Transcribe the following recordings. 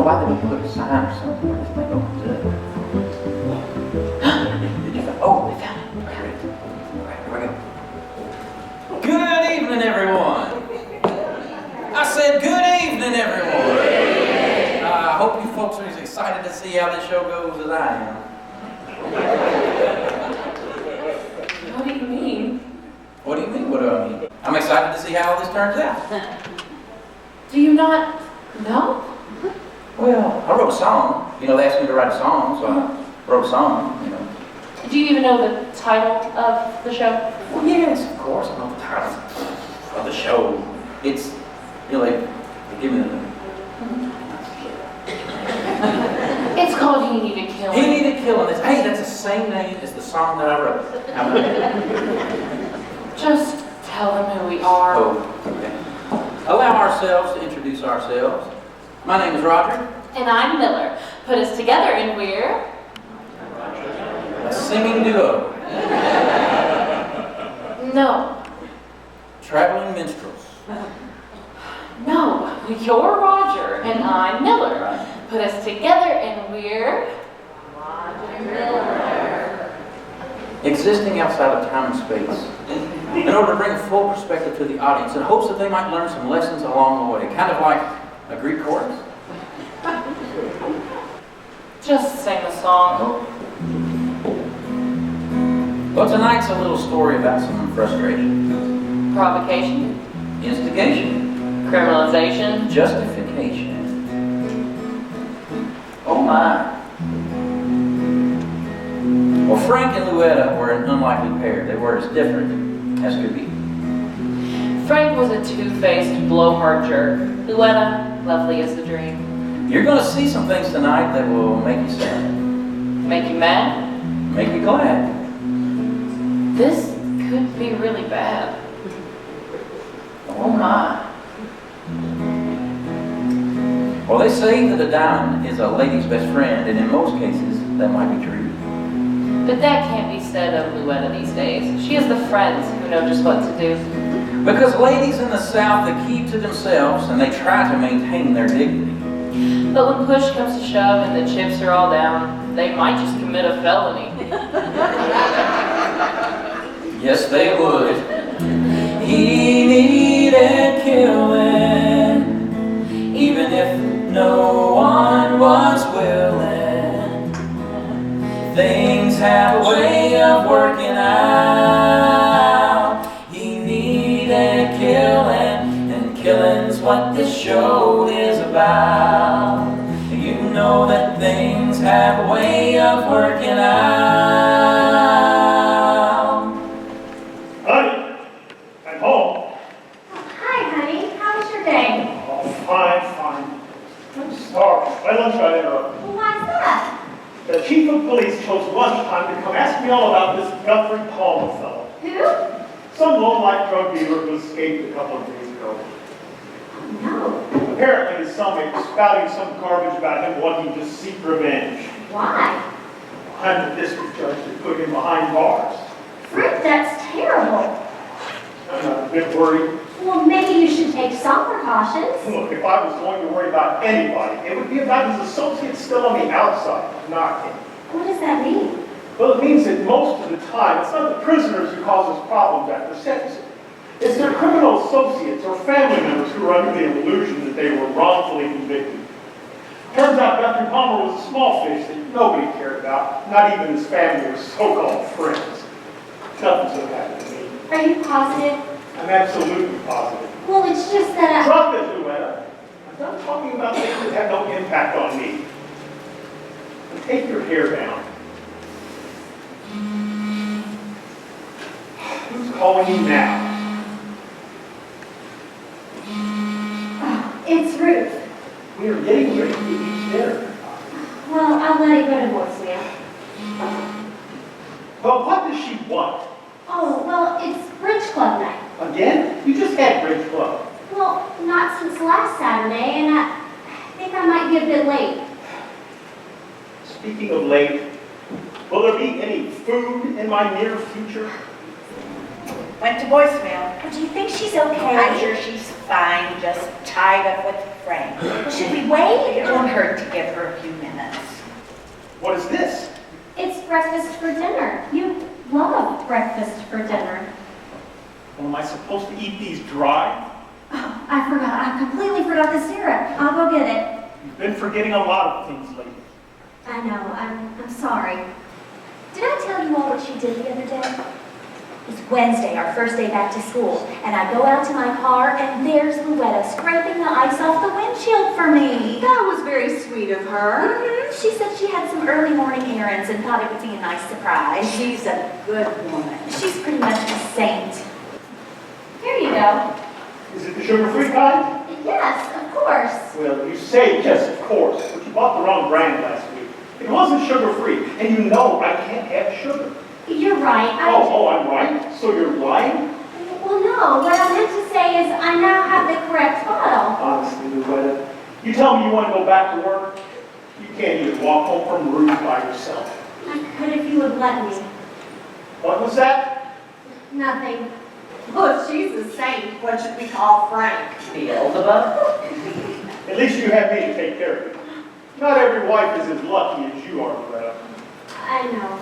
why they don't put a sign or something where this thing opens up. Did you find? Oh, they found it. Okay. All right, here we go. Good evening, everyone. I said good evening, everyone. I hope you folks are as excited to see how this show goes as I am. What do you mean? What do you mean? What do I mean? I'm excited to see how all this turns out. Do you not know? Well, I wrote a song. You know, they asked me to write a song, so I wrote a song, you know. Do you even know the title of the show? Well, yes, of course, I know the title of the show. It's, you know, they give me the... It's called He Needed Killin. He Needed Killin. Hey, that's the same name as the song that I wrote. How about that? Just tell them who we are. Oh, okay. Allow ourselves to introduce ourselves. My name is Roger. And I'm Miller. Put us together and we're... A singing duo. No. Traveling minstrels. No. You're Roger and I'm Miller. Right. Put us together and we're... Roger Miller. Existing outside of time and space, in order to bring a full perspective to the audience in hopes that they might learn some lessons along the way, kind of like a Greek chorus. Just sing the song. Well, tonight's a little story about some frustration, Provocation. instigation, Criminalization. justification. Oh my. Well, Frank and Luetta were an unlikely pair. They were as different as could be. Frank was a two-faced, blowhard jerk. Luetta, lovely as the dream. You're going to see some things tonight that will make you sad, Make you mad? make you glad. This could be really bad. Oh my. Well, they say that a diamond is a lady's best friend, and in most cases, that might be true. But that can't be said of Luetta these days. She has the friends who know just what to do. Because ladies in the South, they keep to themselves, and they try to maintain their dignity. But when push comes to shove and the chips are all down, they might just commit a felony. Yes, they would. He needed killing, even if no one was willing. Things have a way of working out. He needed killing, and killing's what this show is about. You know that things have a way of working out. Honey, I'm home. Oh, hi, honey. How was your day? Oh, fine. I'm sorry. My lunch got interrupted. Well, why's that? The chief of police chose lunchtime to come ask me all about this Guthrie Palmer fellow. Who? Some low-life drug dealer who escaped a couple of days ago. Oh, no. Apparently his cellmate was spouting some garbage about him wanting to seek revenge. Why? I'm the district judge that put him behind bars. Frick, that's terrible. I'm not a bit worried. Well, maybe you should take some precautions. Look, if I was going to worry about anybody, it would be about his associates still on the outside, not him. What does that mean? Well, it means that most of the time, it's not the prisoners who cause us problems after sentencing. It's their criminal associates or family members who are under the illusion that they were wrongfully convicted. Turns out Guthrie Palmer was a small fish that nobody cared about, not even his family or so-called friends. Nothing's going to happen to me. Are you positive? I'm absolutely positive. Well, it's just that Drop it, Luetta. I'm not talking about things that have no impact on me. And take your hair down. Who's calling you now? It's Ruth. We are getting ready to eat dinner. Well, I'll let it go to voicemail. Well, what does she want? Oh, well, it's Bridge Club night. Again? You just had Bridge Club. Well, not since last Saturday, and I think I might be a bit late. Speaking of late, will there be any food in my near future? Went to voicemail. Do you think she's okay? I'm sure she's fine, just tied up with Frank. Should we wait? It won't hurt to give her a few minutes. What is this? It's breakfast for dinner. You love breakfast for dinner. Well, am I supposed to eat these dry? Oh, I forgot. I completely forgot the syrup. I'll go get it. You've been forgetting a lot of things lately. I know. I'm sorry. Did I tell you all what she did the other day? It's Wednesday, our first day back to school, and I go out to my car, and there's Luetta scraping the ice off the windshield for me. That was very sweet of her. She said she had some early morning errands and thought it would be a nice surprise. She's a good woman. She's pretty much a saint. Here you go. Is it the sugar-free kind? Yes, of course. Well, you say yes, of course, but you bought the wrong brand last week. It wasn't sugar-free, and you know I can't have sugar. You're right. I'm right? So you're lying? Well, no. What I meant to say is I now have the correct bottle. Honestly, Luetta, you tell me you want to go back to work? You can't even walk home from Ruth by yourself. I could if you would let me. What was that? Nothing. Well, if she's a saint, what should we call Frank? Beelzebub? At least you have me to take care of you. Not every wife is as lucky as you are, Luetta. I know.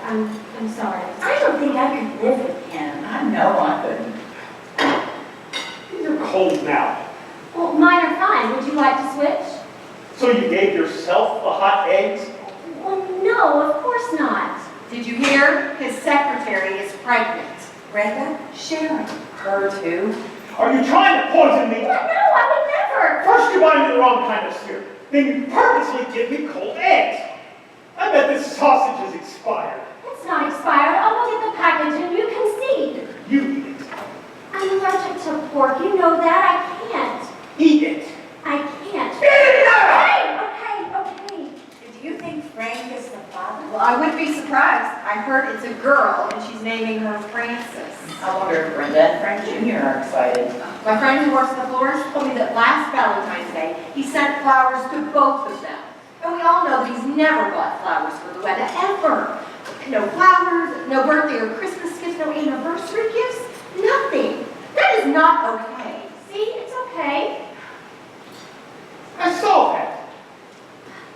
I'm sorry. I don't think I could live with him. I know I couldn't. These are cold now. Well, mine are fine. Would you like to switch? So you gave yourself the hot eggs? Well, no, of course not. Did you hear? His secretary is pregnant. Brenda? Sharon. Her too? Are you trying to poison me? What? No, I would never. First you buy me the wrong kind of syrup. Then you purposely give me cold eggs. I bet this sausage is expired. It's not expired. I'll look at the package and you can see. You eat it. I'm allergic to pork. You know that. I can't. Eat it. I can't. Okay. Do you think Frank is the father? Well, I wouldn't be surprised. I heard it's a girl and she's naming her Frances. I wonder if Brenda and Frank Jr. are excited. My friend who works at the florist told me that last Valentine's Day, he sent flowers to both of them. And we all know that he's never bought flowers for Luetta, ever. No flowers, no birthday or Christmas gifts, no anniversary gifts, nothing. That is not okay. See, it's okay. I saw that.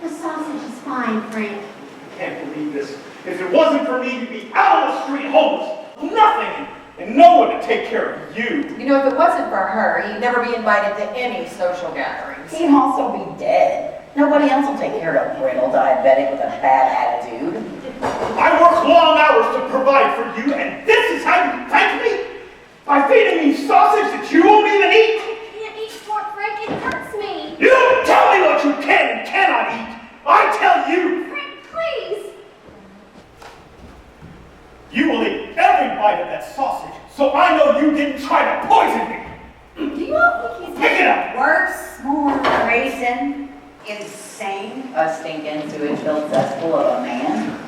The sausage is fine, Frank. I can't believe this. If it wasn't for me, you'd be out on the street homeless. Nothing. And no one to take care of you. You know, if it wasn't for her, he'd never be invited to any social gatherings. He'd also be dead. Nobody else will take care of a brittle diabetic with a bad attitude. I work long hours to provide for you, and this is how you thank me? By feeding me sausage that you won't even eat? I can't eat pork, Frank. It hurts me. You don't tell me what you can and cannot eat. I tell you. Frank, please. You will eat every bite of that sausage, so I know you didn't try to poison me. Do you all think he's Pick it up. worse, more brazen, insane? A stinking sewage-filled cesspool of a man.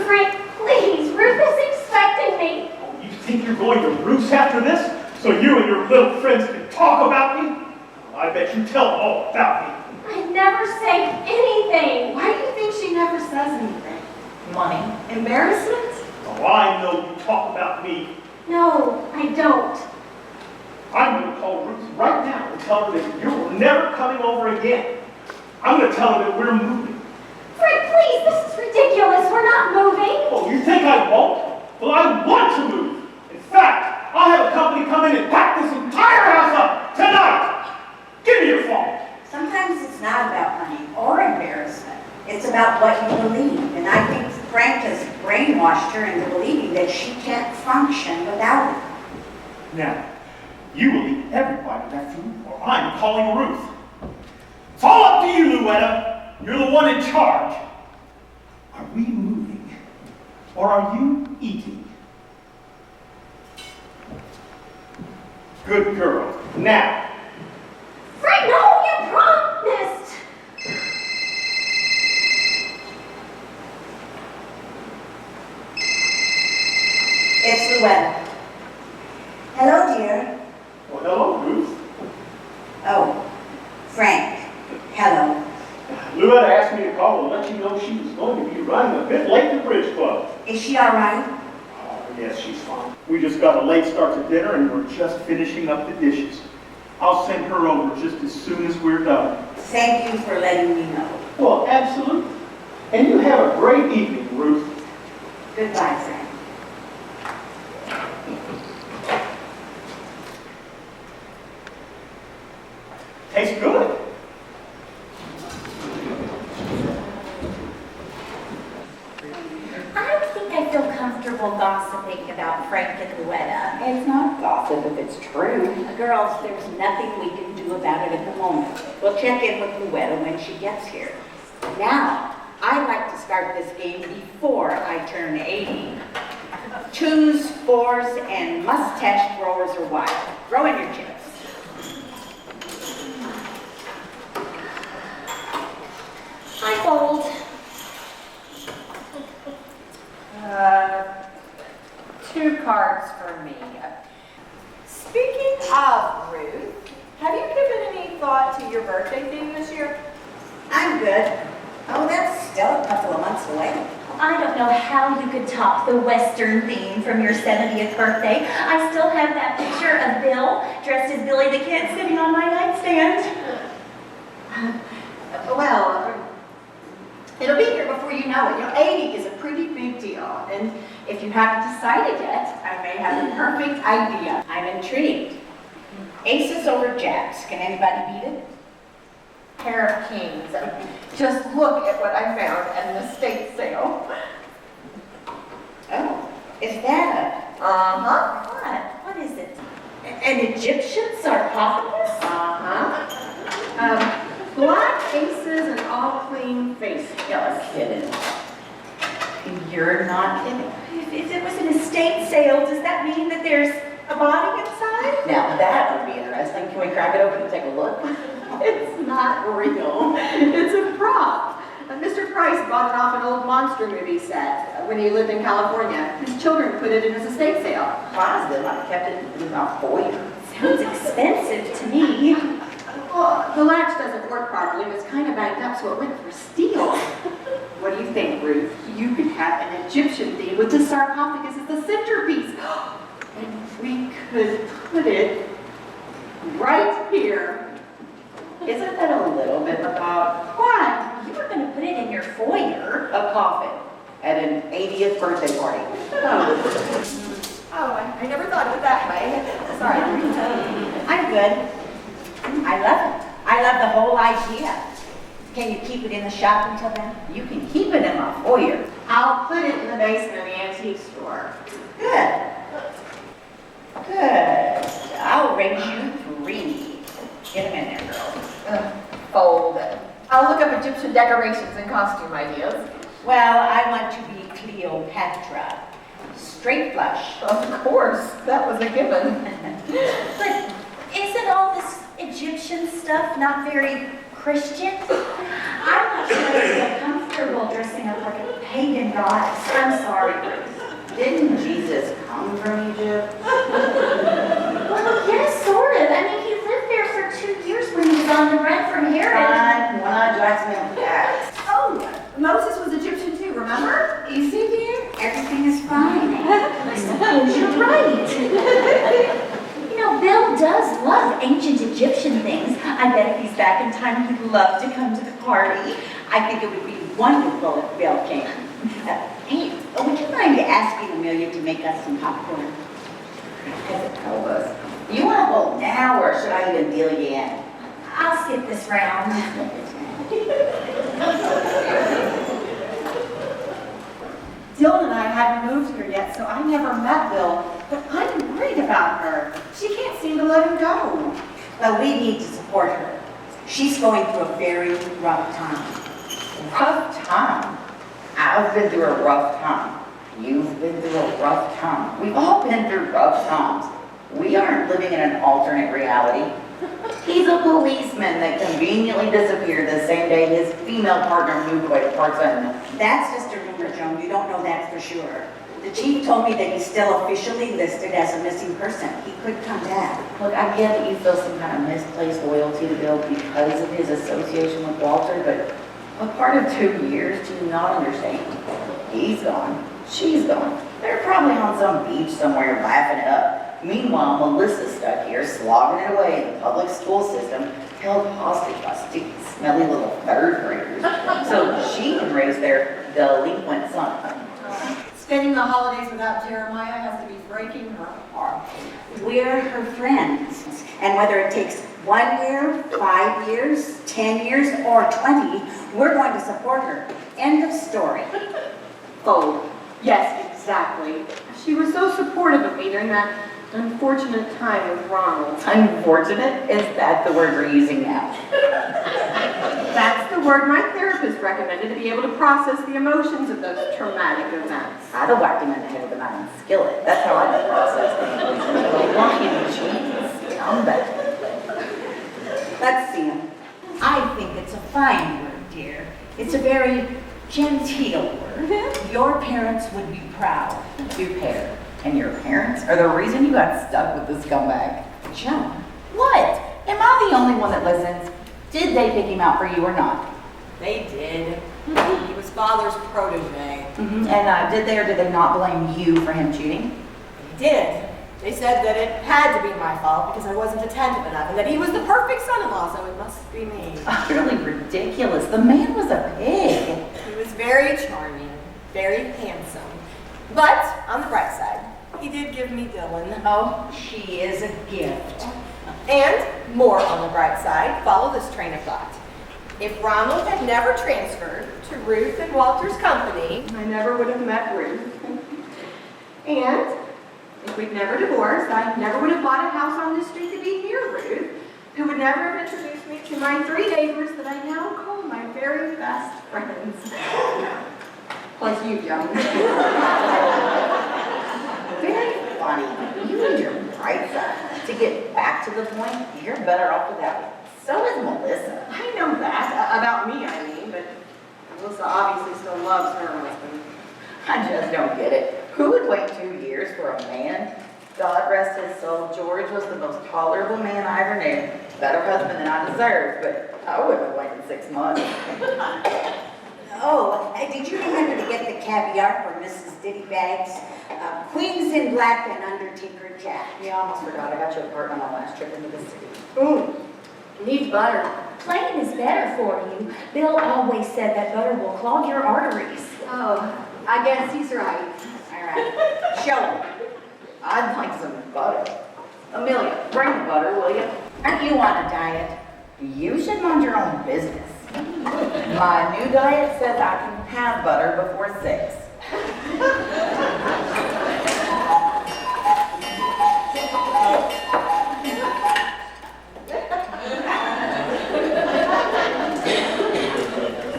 Frank, please. Ruth is expecting me. Oh, you think you're going to Ruth's after this, so you and your little friends can talk about me? Well, I bet you tell them all about me. I never say anything. Why do you think she never says anything? Money. Embarrassment? Oh, I know you talk about me. No, I don't. I'm going to call Ruth right now and tell her that you're never coming over again. I'm going to tell her that we're moving. Frank, please, this is ridiculous. We're not moving. Oh, you think I won't? Well, I want to move. In fact, I'll have a company come in and pack this entire house up tonight. Give me your phone. Sometimes it's not about money or embarrassment. It's about what you believe. And I think Frank has brainwashed her into believing that she can't function without it. Now, you will eat every bite of that food, or I'm calling Ruth. It's all up to you, Luetta. You're the one in charge. Are we moving, or are you eating? Good girl. Now, Frank, no, you promised. It's Luetta. Hello, dear. well, hello, Ruth. Oh, Frank. Hello. Luetta asked me to call and let you know she was going to be running a bit late to Bridge Club. Is she all right? Oh, yes, she's fine. We just got a late start to dinner and we're just finishing up the dishes. I'll send her over just as soon as we're done. Thank you for letting me know. Well, absolutely. And you have a great evening, Ruth. Goodbye, Frank. Tastes good. I don't think I feel comfortable gossiping about Frank and Luetta. It's not gossip if it's true. Girls, there's nothing we can do about it at the moment. We'll check in with Luetta when she gets here. Now, I'd like to start this game before I turn 80. Twos, fours, and mustache throwers are wild. Throw in your chips. I fold. 2 cards for me. Speaking of Ruth, have you given any thought to your birthday theme this year? I'm good. Oh, that's still a couple of months away. I don't know how you could top the Western theme from your 70th birthday. I still have that picture of Bill dressed as Billy the Kid sitting on my nightstand. Well, it'll be here before you know it. You know, 80 is a pretty big deal, and if you haven't decided yet, I may have the perfect idea. I'm intrigued. Aces over jacks. Can anybody beat it? Pair of kings. Just look at what I found at an estate sale. Oh, is that Uh-huh. What is it? An Egyptian sarcophagus? Black aces and all clean face. You're kidding. You're not kidding. If it was an estate sale, does that mean that there's a body inside? Now that would be interesting. Can we crack it open and take a look? It's not real. It's a prop. Mr. Price bought it off an old monster movie set when he lived in California. His children put it in his estate sale. Positive. I kept it in my foyer. Sounds expensive to me. Well, the latch doesn't work properly. It was kind of banged up, so it went for steel. What do you think, Ruth? You could have an Egyptian theme with the sarcophagus as the centerpiece. And we could put it right here. Isn't that a little bit about Why? You were going to put it in your foyer. a coffin at an 80th birthday party? Oh, I never thought of it that way. Sorry. I'm good. I love it. I love the whole idea. Can you keep it in the shop until then? You can keep it in my foyer. I'll put it in the basement of the antique store. Good. Good. I'll rate you 3. Get them in there, girls. Fold it. I'll look up Egyptian decorations and costume ideas. Well, I want to be Cleopatra. Straight flush. Of course, that was a given. But isn't all this Egyptian stuff not very Christian? I'm not sure I feel comfortable dressing up like a pagan goddess. I'm sorry, Ruth. Didn't Jesus come from Egypt? Well, yes, sort of. I mean, he lived there for 2 years when he was on the run from Herod. Fine, one drives me up the ass. Oh, Moses was Egyptian too, remember? You see here? Everything is fine. I suppose you're right. You know, Bill does love ancient Egyptian things. I bet if he's back in time, he'd love to come to the party. I think it would be wonderful if Bill came. Hey, would you mind asking Amelia to make us some popcorn? Help us. You want to hold now, or should I even deal you in? I'll skip this round. Dylan and I hadn't moved here yet, so I never met Bill, but I'm worried about her. She can't seem to let him go. Well, we need to support her. She's going through a very rough time. Rough time? I've been through a rough time. You've been through a rough time. We've all been through rough times. We aren't living in an alternate reality. He's a policeman that conveniently disappeared the same day his female partner moved away to part-time. That's just a rumor, Joan. You don't know that for sure. The chief told me that he's still officially listed as a missing person. He could come back. Look, I get that you feel some kind of misplaced loyalty to Bill because of his association with Walter, but what part of 2 years do you not understand? He's gone. She's gone. They're probably on some beach somewhere laughing it up. Meanwhile, Melissa's stuck here, slogging it away in the public school system, held hostage by sticky, smelly little third graders, so she can raise their delinquent son. Spending the holidays without Jeremiah has to be breaking her heart. We're her friends, and whether it takes 1 year, 5 years, 10 years, or 20, we're going to support her. End of story. Oh, yes, exactly. She was so supportive of me during that unfortunate time with Ronald. Unfortunate? Is that the word we're using now? That's the word my therapist recommended to be able to process the emotions of those traumatic events. I'd have whacked him in the head with a iron skillet. That's how I'd process the emotions. Like, why can't you come back? Let's see him. I think it's a fine word, dear. It's a very genteel word. Your parents would be proud. Your pair and your parents are the reason you got stuck with this scumbag. Joan, What? Am I the only one that listens? Did they pick him out for you or not? They did. He was father's protege. And did they or did they not blame you for him cheating? They did. They said that it had to be my fault because I wasn't attentive enough and that he was the perfect son-in-law, so it must be me. Utterly ridiculous. The man was a pig. He was very charming, very handsome. But, on the bright side, he did give me Dylan. oh, she is a gift. And, more on the bright side, follow this train of thought. If Ronald had never transferred to Ruth and Walter's company, I never would have met Ruth. And if we'd never divorced, I never would have bought a house on this street to be near Ruth, who would never have introduced me to my 3 neighbors that I now call my very best friends. Plus you, Joan. Very funny. You and your bright side. To get back to the point, you're better off without it. So is Melissa. I know that. About me, I mean, but Melissa obviously still loves her husband. I just don't get it. Who would wait 2 years for a man? God rest his soul, George was the most tolerable man I ever knew. Better husband than I deserved, but I wouldn't have waited 6 months. Oh, did you remember to get the caviar for Mrs. Dittybags? Queens in black and Undertaker Jack. Yeah, I almost forgot. I got you a part on my last trip into the city. Ooh, needs butter. Plain is better for you. Bill always said that butter will clog your arteries. Oh, I guess he's right. All right, show him. I'd like some butter. Amelia, bring the butter, will you? Aren't you on a diet? You should mind your own business. My new diet says I can have butter before 6.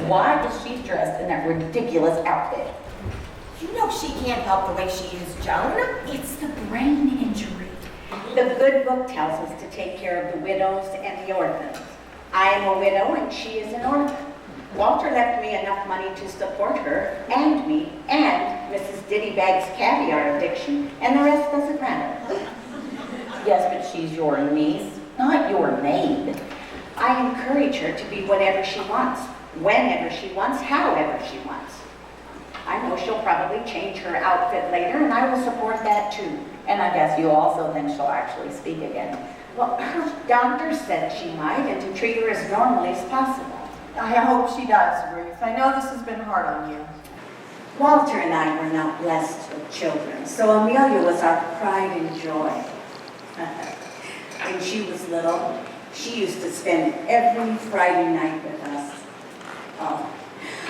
Why is she dressed in that ridiculous outfit? You know she can't help the way she is, Joan. It's the brain injury. The good book tells us to take care of the widows and the orphans. I am a widow and she is an orphan. Walter left me enough money to support her and me and Mrs. Dittybags' caviar addiction, and the rest doesn't matter. Yes, but she's your niece, not your maid. I encourage her to be whatever she wants, whenever she wants, however she wants. I know she'll probably change her outfit later, and I will support that too. And I guess you also think she'll actually speak again. Well, her doctor said she might, and to treat her as normally as possible. I hope she does, Ruth. I know this has been hard on you. Walter and I were not blessed with children, so Amelia was our pride and joy. When she was little, she used to spend every Friday night with us. Oh,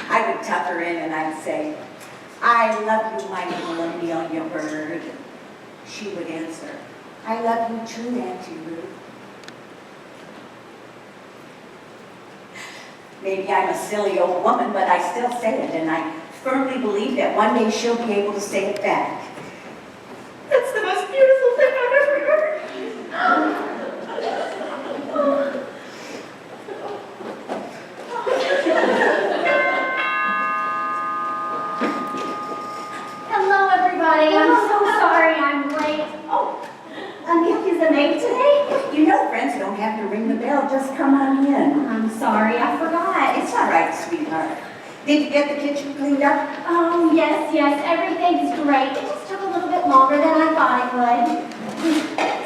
I would tuck her in and I'd say, "I love you, my little Amelia bird." She would answer, "I love you too, Auntie Ruth." Maybe I'm a silly old woman, but I still say it, and I firmly believe that one day she'll be able to say it back. That's the most beautiful thing I've ever heard. Hello, everybody. I'm so sorry I'm late. Oh, Amelia's a maid today? You know, friends don't have to ring the bell, just come on in. I'm sorry, I forgot. It's all right, sweetheart. Did you get the kitchen cleaned up? Oh, yes, everything's great. It just took a little bit longer than I thought it would.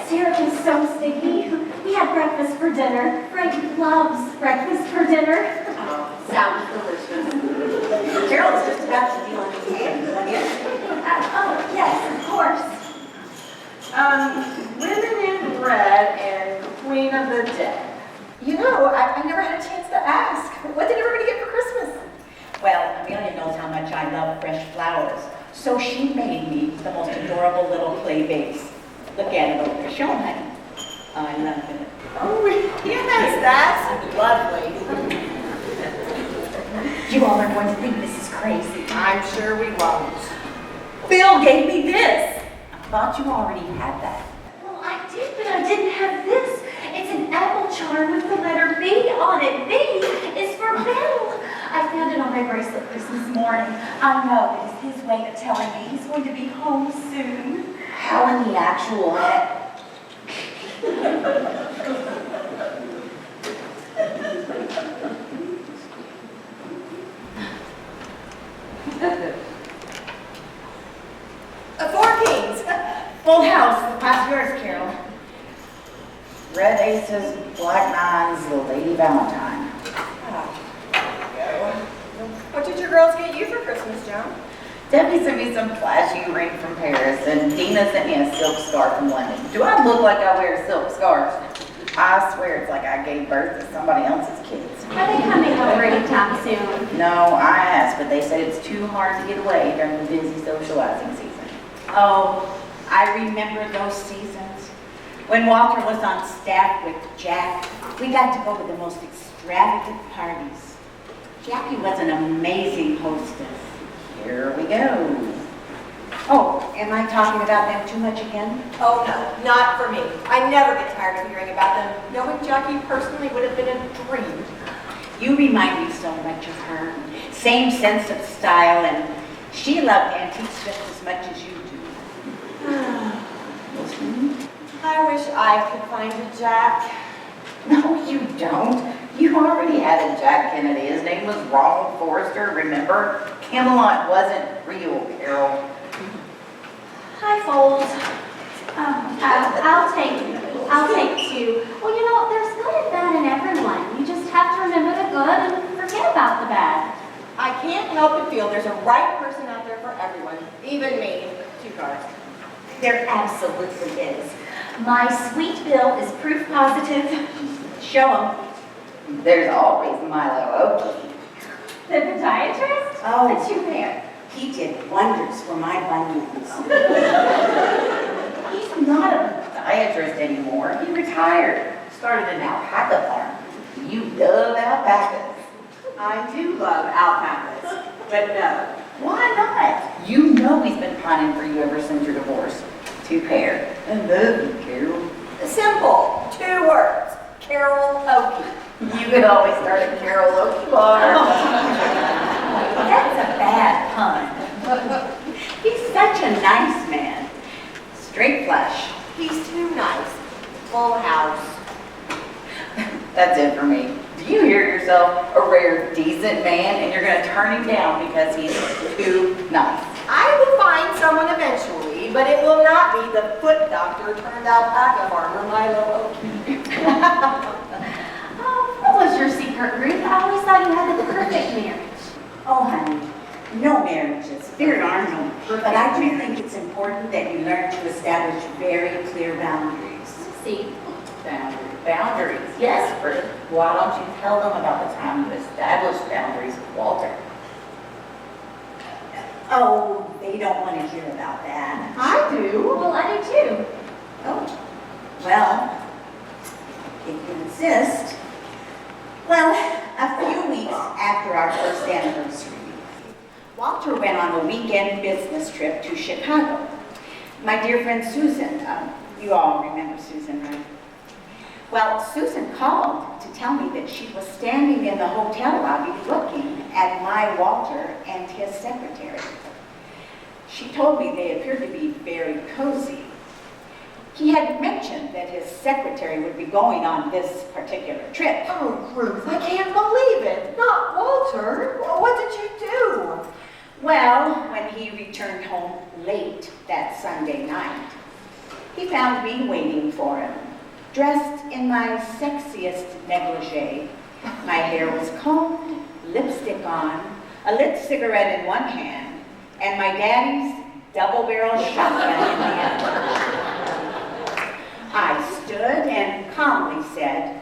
Syrup is so sticky. We had breakfast for dinner. Frank loves breakfast for dinner. Oh, sounds delicious. Carol's just about to deal in his hand, wasn't you? Oh, yes, of course. Women in red and Queen of the Dead. You know, I never had a chance to ask. What did everybody get for Christmas? Well, Amelia knows how much I love fresh flowers, so she made me the most adorable little clay vase. Look at it over there. Show 'em, honey. I love it. Oh, yes, that's lovely. You all are going to think this is crazy. I'm sure we won't. Bill gave me this. I thought you already had that. Well, I did, but I didn't have this. It's an apple charm with the letter B on it. B is for Bill. I found it on my bracelet Christmas morning. I know that it's his way of telling me he's going to be home soon. How in the actual heck? Four Kings. Full house. Pass yours, Carole. Red aces, black nines, the Lady Valentine. What did your girls get you for Christmas, Joan? Debbie sent me some flashy ring from Paris, and Dina sent me a silk scarf from London. Do I look like I wear silk scarves? I swear it's like I gave birth to somebody else's kids. Are they coming over anytime soon? No, I asked, but they said it's too hard to get away during the busy socializing season. Oh, I remember those seasons. When Walter was on staff with Jack, we got to go to the most extravagant parties. Jackie was an amazing hostess. Here we go. Oh, am I talking about them too much again? Oh, no, not for me. I never get tired of hearing about them. Knowing Jackie personally would have been a dream. You remind me so much of her. Same sense of style, and she loved antiques just as much as you do. I wish I could find a Jack. No, you don't. You already had a Jack Kennedy. His name was Ronald Forrester, remember? Camelot wasn't real, Carole. Hi, Fold. I'll take two. Well, you know, there's good and bad in everyone. You just have to remember the good and forget about the bad. I can't help but feel there's a right person out there for everyone, even me. 2 cards. There absolutely is. My sweet Bill is proof positive. Show them. There's always Milo Oakley. The podiatrist? Oh. The 2 pair. He did wonders for my bunions. He's not a podiatrist anymore. He retired. Started an alpaca farm. You love alpacas. I do love alpacas, but no. Why not? You know he's been pining for you ever since your divorce. 2 pair. I love you, Carole. Simple. 2 words. Carole Oakey. You could always start a Carole Oakey bar. That's a bad pun. He's such a nice man. Straight flush. He's too nice. Full house. That's it for me. Do you hear yourself? A rare, decent man, and you're going to turn him down because he's too nice. I will find someone eventually, but it will not be the foot doctor turned alpaca farmer Milo Oakey. Oh, what was your secret, Ruth? I always thought you had the perfect marriage. Oh, honey, no marriages. There are no. But I do think it's important that you learn to establish very clear boundaries. See? Boundaries, yes, Ruth. Why don't you tell them about the time you established boundaries with Walter? Oh, they don't want to hear about that. I do. Well, I do too. Oh, well, if you insist. Well, a few weeks after our first anniversary, Walter went on a weekend business trip to Chicago. My dear friend Susan, you all remember Susan, right? Well, Susan called to tell me that she was standing in the hotel lobby looking at my Walter and his secretary. She told me they appeared to be very cozy. He had mentioned that his secretary would be going on this particular trip. Oh, Ruth, I can't believe it. Not Walter. What did you do? Well, when he returned home late that Sunday night, He found me waiting for him, dressed in my sexiest negligee. My hair was combed, lipstick on, a lit cigarette in one hand, and my daddy's double-barrel shotgun in the other. I stood and calmly said,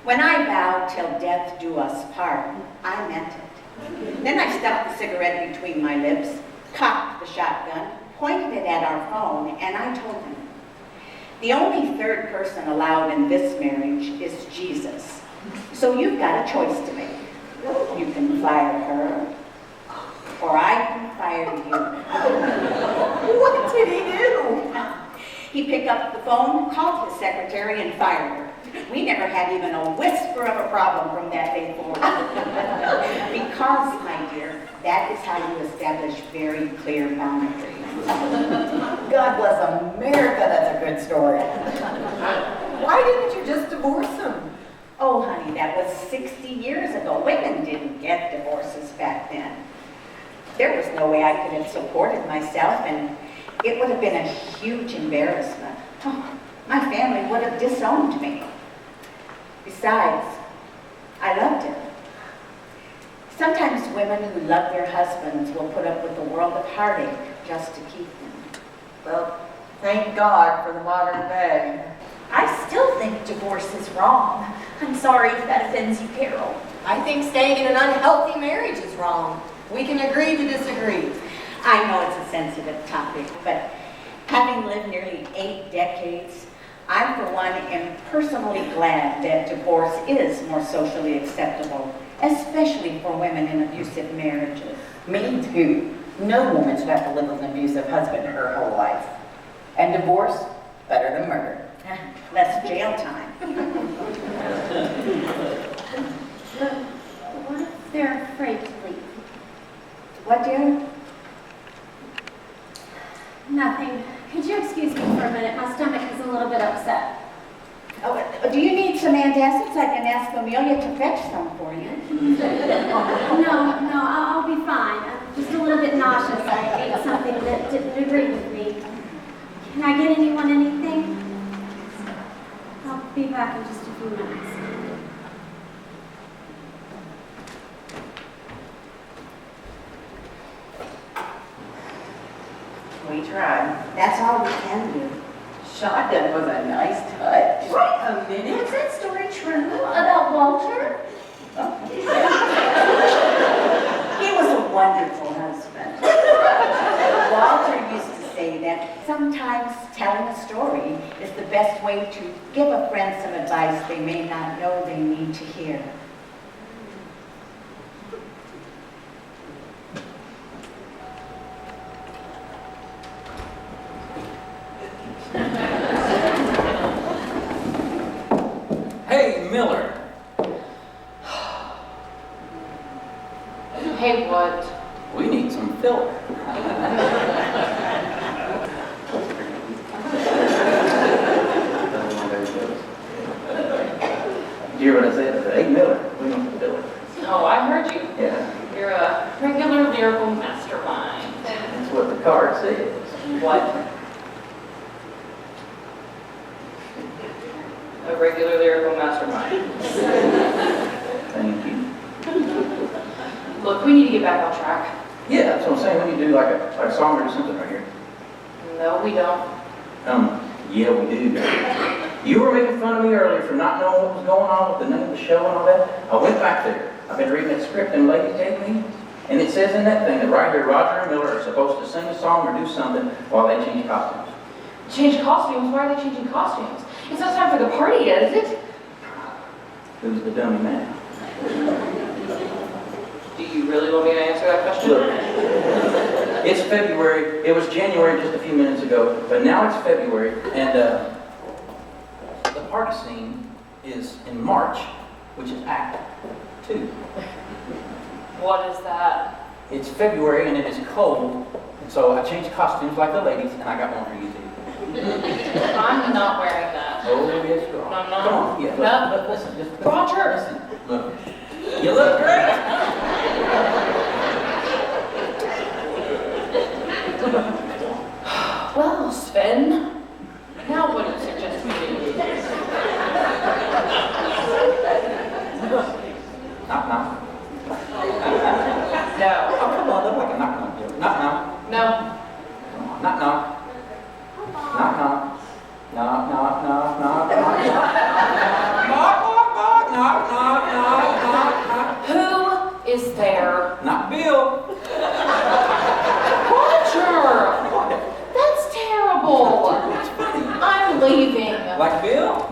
"When I vow till death do us part, I meant it." Then I stuffed the cigarette between my lips, cocked the shotgun, pointed it at our phone, and I told him, "The only third person allowed in this marriage is Jesus. So you've got a choice to make. You can fire her, or I can fire you." What did he do? He picked up the phone, called his secretary, and fired her. We never had even a whisper of a problem from that day forward. Because, my dear, that is how you establish very clear boundaries. God bless America, that's a good story. Why didn't you just divorce him? Oh, honey, that was 60 years ago. Women didn't get divorces back then. There was no way I could have supported myself, and it would have been a huge embarrassment. Oh, my family would have disowned me. Besides, I loved him. Sometimes women who love their husbands will put up with a world of heartache just to keep them. Well, thank God for the modern day. I still think divorce is wrong. I'm sorry if that offends you, Carole. I think staying in an unhealthy marriage is wrong. We can agree to disagree. I know it's a sensitive topic, but having lived nearly 8 decades, I, for one, am personally glad that divorce is more socially acceptable, especially for women in abusive marriages. Me too. No woman should have to live with an abusive husband her whole life. And divorce, better than murder. Less jail time. What if they're afraid to leave? What, dear? Nothing. Could you excuse me for a minute? My stomach is a little bit upset. Oh, do you need some antacids? I can ask Amelia to fetch some for you. No, I'll be fine. I'm just a little bit nauseous. I ate something that didn't agree with me. Can I get anyone anything? I'll be back in just a few minutes. We tried. That's all we can do. Shotgun was a nice touch. Wait a minute. Is that story true about Walter? He was a wonderful husband. Walter used to say that sometimes telling a story is the best way to give a friend some advice they may not know they need to hear. Hey, Miller. Hey, what? We need some filler. You hear what I said? Hey, Miller, we need some filler. Oh, I heard you. Yeah, You're a regular lyrical mastermind. that's what the card says. What? A regular lyrical mastermind. Thank you. Look, we need to get back on track. Yeah, that's what I'm saying. We need to do like a song or something right here. No, we don't. Yeah, we do. You were making fun of me earlier for not knowing what was going on with the name of the show and all that. I went back there. I've been reading that script and lady gave me, and it says in that thing that right here, Roger and Miller are supposed to sing a song or do something while they change costumes. Change costumes? Why are they changing costumes? It's not time for the party yet, is it? Who's the dummy man? Do you really want me to answer that question? Look, it's February. It was January just a few minutes ago, but now it's February, and the party scene is in March, which is Act 2. What is that? It's February and it is cold, and so I changed costumes like the ladies, and I got one for you too. I'm not wearing that. Oh, yes, you are. I'm not. Come on, yeah, No. look, listen, just Roger! listen, look. You look great. Well, Sven, on, look like a knock-knock joke. Knock-knock. No. Knock-knock. Knock-knock. Knock-knock-knock-knock-knock. Knock-knock-knock-knock-knock-knock-knock-knock. Who is there? Not Bill. Roger! That's terrible. I'm leaving. Like Bill?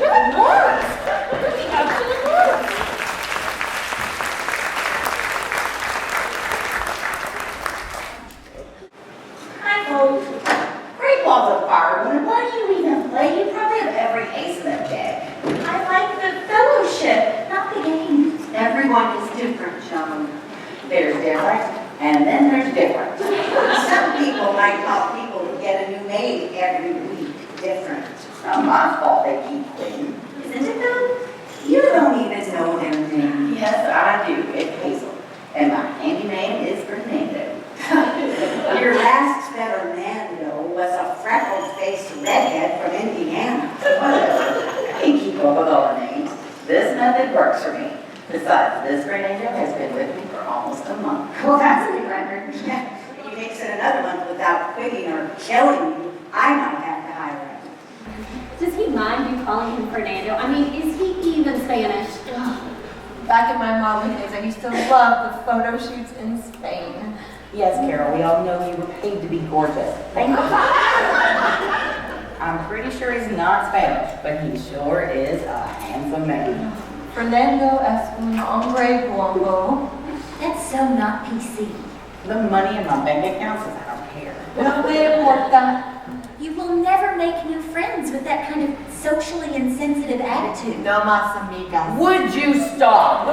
It works. It absolutely works. Hi, folks. Great balls of fire. Why do you even play? You probably have every ace in the deck. I like the fellowship, not the game. Everyone is different, Joan. There's different, and then there's different. Some people might call people who get a new maid every week different. It's not my fault they keep quitting. Isn't it though? You don't even know their name. Yes, I do. It's Hazel. And my handyman is Fernando. Your last Fernando was a freckled-faced redhead from Indiana. I can keep up with all the names. This method works for me. Besides, this Fernando has been with me for almost a month. Well, that's a new record. Yeah. If he makes it another month without quitting or killing you, I might have to hire him. Does he mind you calling him Fernando? I mean, is he even Spanish? Back in my mommy days, I used to love the photo shoots in Spain. Yes, Carole, we all know you were paid to be gorgeous. Thank you. I'm pretty sure he's not Spanish, but he sure is a handsome man. Fernando es un hombre guapo. That's so not PC. The money in my bank account says I don't care. No me importa. You will never make new friends with that kind of socially insensitive attitude. No más amigas. Would you stop?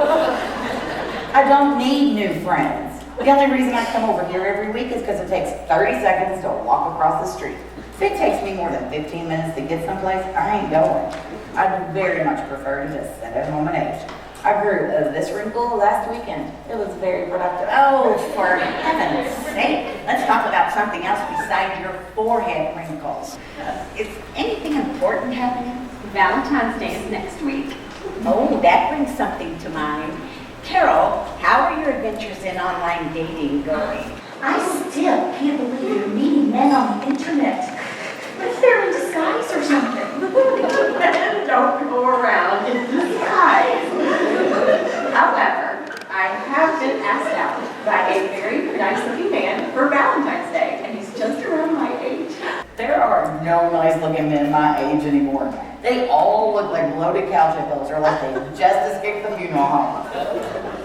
I don't need new friends. The only reason I come over here every week is because it takes 30 seconds to walk across the street. If it takes me more than 15 minutes to get someplace, I ain't going. I'd very much prefer to just sit at home and age. I grew this wrinkle last weekend. It was very productive. Oh, for heaven's sake, let's talk about something else besides your forehead wrinkles. Is anything important happening? Valentine's Day is next week. Oh, that brings something to mind. Carole, how are your adventures in online dating going? I still can't believe you're meeting men on the internet. What if they're in disguise or something? Don't go around in disguise. However, I have been asked out by a very nice-looking man for Valentine's Day, and he's just around my age. There are no nice-looking men my age anymore. They all look like bloated cow chickles, or like they just escaped the funeral home.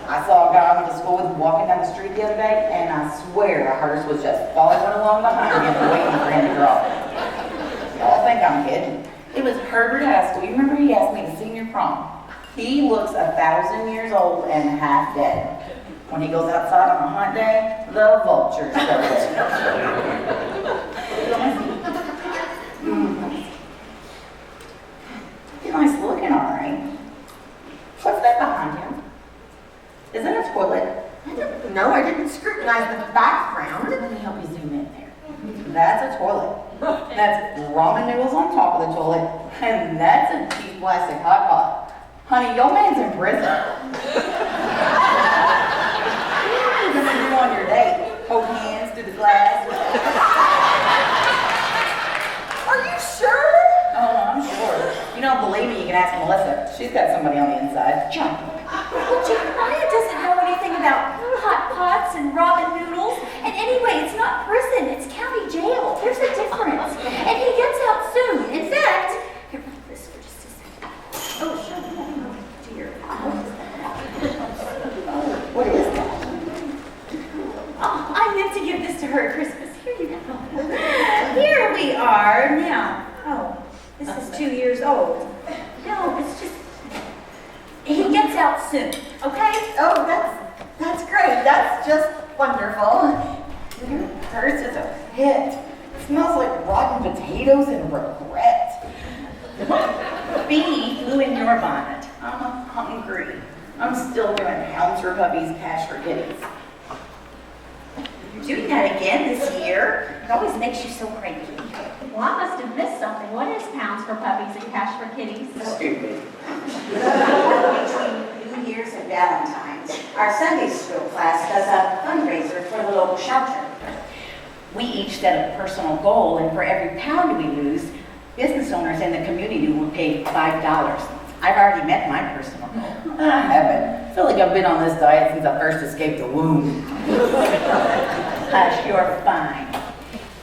I saw a guy I went to school with walking down the street the other day, and I swear a hearse was just following along behind him, waiting for him to grow. Y'all think I'm kidding? It was Herbert High School. You remember he asked me to senior prom? He looks 1,000 years old and half dead. When he goes outside on a hot day, the vultures go You're nice looking, all right. What's that behind him? Is that a toilet? No, I didn't scrutinize the background. Let me help you zoom in there. That's a toilet. That's ramen noodles on top of the toilet, and that's a cheap plastic hot pot. Honey, your man's in prison. What are you gonna do on your date? Hold hands through the glass? Are you sure? Oh, I'm sure. You don't believe me, you can ask Melissa. She's got somebody on the inside. Jump. Well, Jeremiah doesn't know anything about hot pots and ramen noodles. And anyway, it's not prison, it's county jail. There's a difference. And he gets out soon. In fact, here, hold this for just a second. Oh, shut up. Oh, dear. What is that? Oh, I meant to give this to her at Christmas. Here you go. Here we are now. Oh, this is 2 years old. No, it's just, he gets out soon, okay? Oh, that's great. That's just wonderful. Your purse is a pit. It smells like rotten potatoes and regret. Bee flew in your bonnet. I'm hungry. I'm still doing Hounds for Puppies, Cash for Kitties. You're doing that again this year. It always makes you so cranky. Well, I must have missed something. What is Pounds for Puppies and Cash for Kitties? Stupid. Between Valentine's, our Sunday school class does a fundraiser for the local shelter. We each set a personal goal, and for every pound we lose, business owners in the community will pay $5. I've already met my personal goal. I haven't. I feel like I've been on this diet since I first escaped the womb. Hush, you're fine.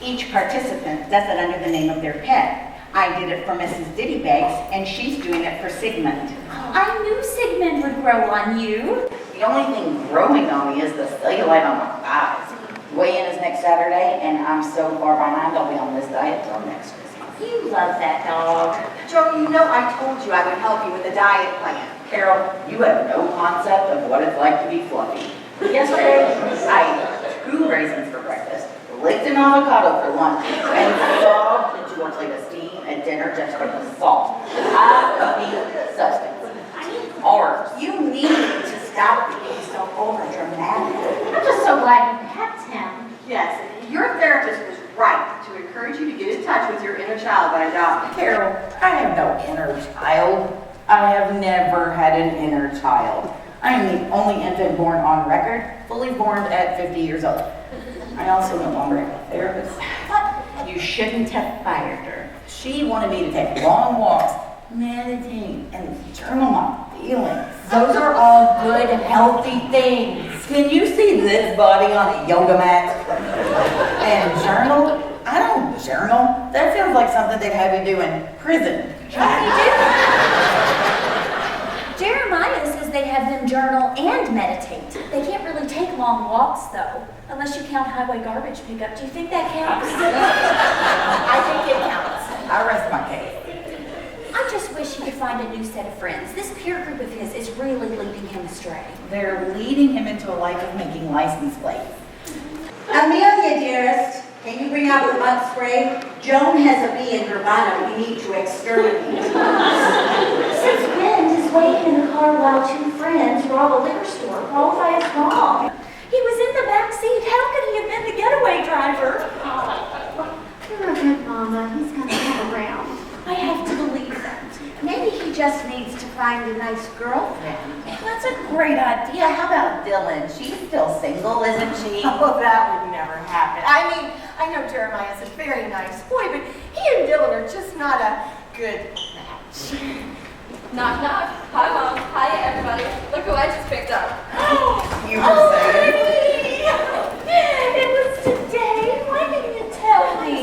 Each participant does it under the name of their pet. I did it for Mrs. Diddybags, and she's doing it for Sigmund. I knew Sigmund would grow on you. The only thing growing on me is the cellulite on my thighs. Weigh-in is next Saturday, and I'm so far behind I'll be on this diet till next Christmas. You love that dog. Joan, you know I told you I would help you with the diet plan. Carole, you have no concept of what it's like to be fluffy. Yesterday, I ate 2 raisins for breakfast, licked an avocado for lunch, and sobbed into a plate of steam at dinner just for the salt. I need substance. Ours. You need to stop being so overdramatic. I'm just so glad you kept him. Yes, your therapist was right to encourage you to get in touch with your inner child by adopting. Carole, I have no inner child. I have never had an inner child. I am the only infant born on record, fully born at 50 years old. I also no longer have a therapist. You shouldn't have fired her. She wanted me to take long walks, meditate, and journal my feelings. Those are all good, healthy things. Can you see this body on a yoga mat? And journal? I don't journal. That sounds like something they'd have you do in prison. Jeremiah says they have them journal and meditate. They can't really take long walks, though, unless you count highway garbage pickup. Do you think that counts? I think it counts. I rest my case. I just wish he could find a new set of friends. This peer group of his is really leading him astray. They're leading him into a life of making license plates. Amelia, dearest, can you bring out the bug spray? Joan has a bee in her bonnet we need to exterminate. Since when does waiting in the car while 2 friends rob a liquor store qualify as wrong? He was in the back seat. How could he have been the getaway driver? You're a good mama. He's gonna come around. I have to believe that. Maybe he just needs to find a nice girlfriend. That's a great idea. How about Dylan? She's still single, isn't she? Oh, that would never happen. I mean, I know Jeremiah's a very nice boy, but he and Dylan are just not a good match. Knock, knock. Hi, Mom. Hi, everybody. Look who I just picked up. You were saying. It was today. Why didn't you tell me?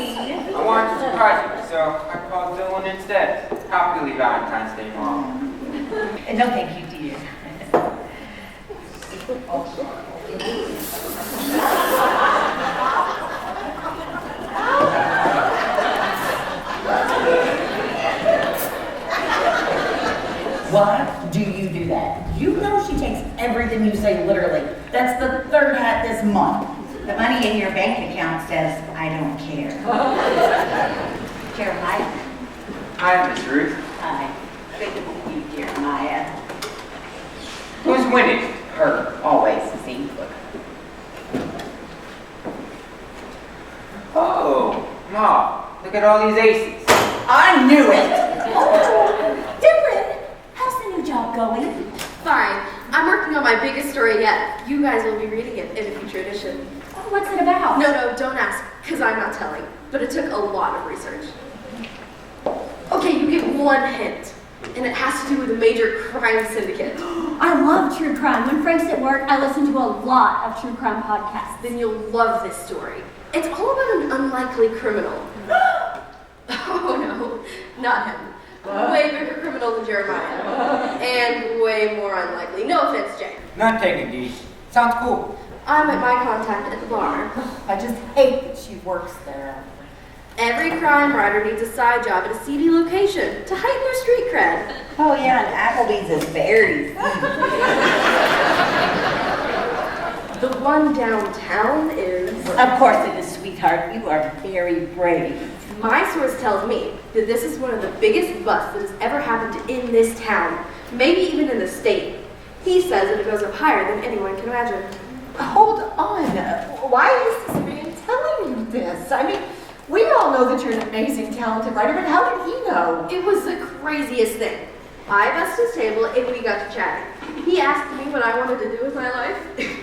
I wanted to surprise you, so I called Dylan instead. Happily Valentine's Day, Mom. No, thank you, dear. Why do you do that? You know she takes everything you say literally. That's the 3rd hat this month. The money in your bank account says, I don't care. Jeremiah. Hi, Miss Ruth. Hi. Good to meet you, Jeremiah. Who's winning? Her, always. See? Look. Oh, Ma, look at all these aces. I knew it! Dylan, how's the new job going? Fine. I'm working on my biggest story yet. You guys will be reading it in a future edition. Oh, what's it about? No, don't ask, because I'm not telling. But it took a lot of research. Okay, you get one hint. And it has to do with a major crime syndicate. I love true crime. When Frank's at work, I listen to a lot of true crime podcasts. Then you'll love this story. It's all about an unlikely criminal. Oh no, not him. Way bigger criminal than Jeremiah. And way more unlikely. No offense, Jane. Not taking these. Sounds cool. I met my contact at the bar. I just hate that she works there. Every crime writer needs a side job at a seedy location to heighten their street cred. Oh yeah, and Applebee's is very The one downtown is... Of course it is, sweetheart. You are very brave. My source tells me that this is one of the biggest busts that has ever happened in this town, maybe even in the state. He says that it goes up higher than anyone can imagine. Hold on. Why is this man telling you this? I mean, we all know that you're an amazing, talented writer, but how did he know? It was the craziest thing. I busted his table and we got to chatting. He asked me what I wanted to do with my life.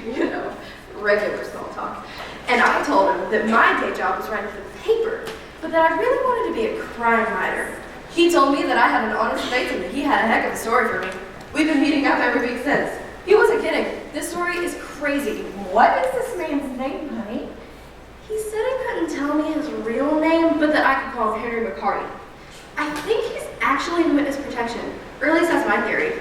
You know, regular small talk. And I told him that my day job was writing for the paper, but that I really wanted to be a crime writer. He told me that I had an honest face and that he had a heck of a story for me. We've been meeting up every week since. He wasn't kidding. This story is crazy. What is this man's name, honey? He said he couldn't tell me his real name, but that I could call him Henry McCarty. I think he's actually in witness protection, or at least that's my theory.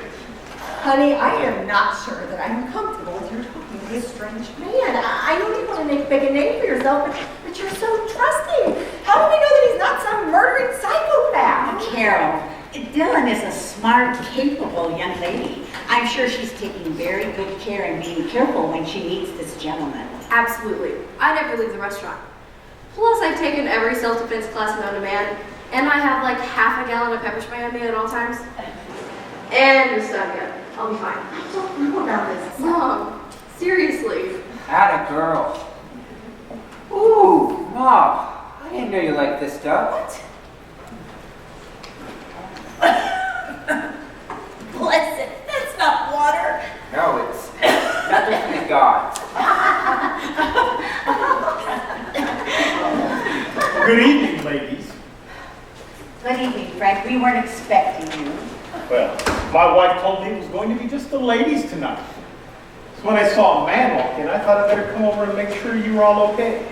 Honey, I am not sure that I'm comfortable with your talking to this strange man. I know you want to make a name for yourself, but you're so trusting. How do we know that he's not some murdering psychopath? Carole, Dylan is a smart, capable young lady. I'm sure she's taking very good care and being careful when she meets this gentleman. Absolutely. I never leave the restaurant. Plus, I've taken every self-defense class known to man, and I have like half a gallon of pepper spray on me at all times. And you're stuck again. I'll be fine. I don't know about this. Mom, seriously. Atta girl. Ooh, Mom. I didn't know you liked this stuff. Bless it, that's not water. No, it's nothing from the gods. Good evening, ladies. Good evening, Frank. We weren't expecting you. Well, my wife told me it was going to be just the ladies tonight. So when I saw a man walk in, I thought I'd better come over and make sure you were all okay.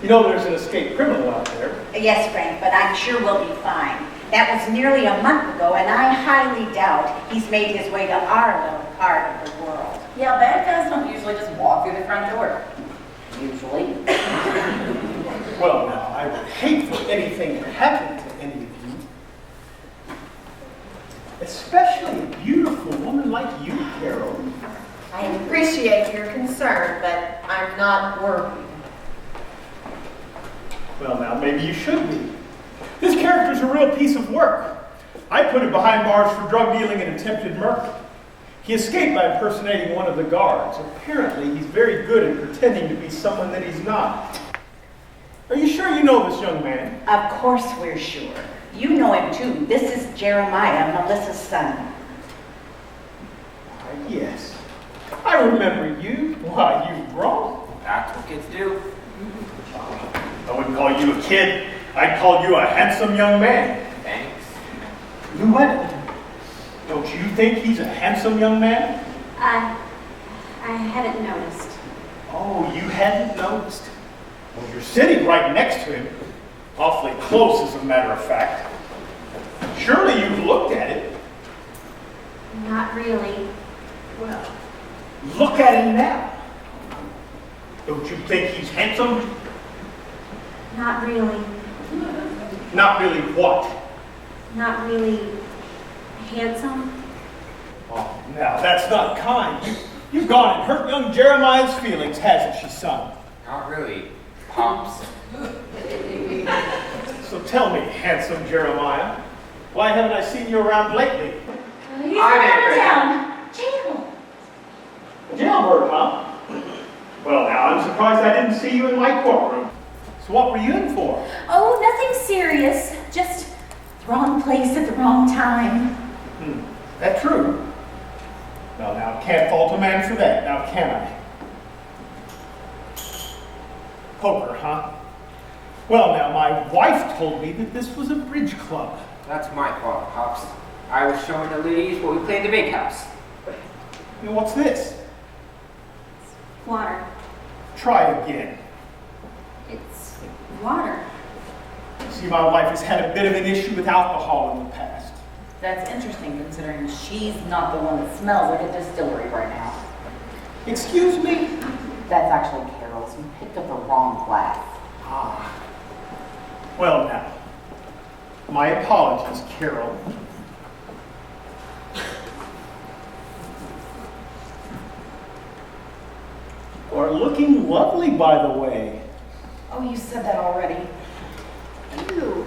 You know there's an escaped criminal out there. Yes, Frank, but I'm sure we'll be fine. That was nearly a month ago, and I highly doubt he's made his way to our little part of the world. Yeah, bad guys don't usually just walk through the front door. Usually. Well, now, I would hate for anything to happen to any of you. Especially a beautiful woman like you, Carole. I appreciate your concern, but I'm not worried. Well, now, maybe you should be. This character's a real piece of work. I put him behind bars for drug dealing and attempted murder. He escaped by impersonating one of the guards. Apparently, he's very good at pretending to be someone that he's not. Are you sure you know this young man? Of course we're sure. You know him too. This is Jeremiah, Melissa's son. Yes. I remember you. Why, you've grown. That's what kids do. I wouldn't call you a kid. I'd call you a handsome young man. Thanks. Luetta, don't you think he's a handsome young man? I hadn't noticed. Oh, you hadn't noticed? Well, you're sitting right next to him. Awfully close, as a matter of fact. Surely you've looked at it. Not really. Well, look at him now. Don't you think he's handsome? Not really. Not really what? Not really handsome. Oh, now that's not kind. You've gone and hurt young Jeremiah's feelings, hasn't she, son? Not really, Pops. So tell me, handsome Jeremiah, why haven't I seen you around lately? He's out of town. Jail. Jailbird, huh? Well, now, I'm surprised I didn't see you in my courtroom. So what were you in for? Oh, nothing serious. Just the wrong place at the wrong time. That true? Well, now, can't fault a man for that, now can I? Poker, huh? Well, now, my wife told me that this was a bridge club. That's my fault, Pops. I was showing the ladies what we play in the big house. Now, what's this? Water. Try again. It's water. See, my wife has had a bit of an issue with alcohol in the past. That's interesting considering she's not the one that smells like a distillery right now. Excuse me? That's actually Carol's. You picked up the wrong glass. Ah. Well, now, my apologies, Carole. You're looking lovely, by the way. Oh, you said that already. Ew.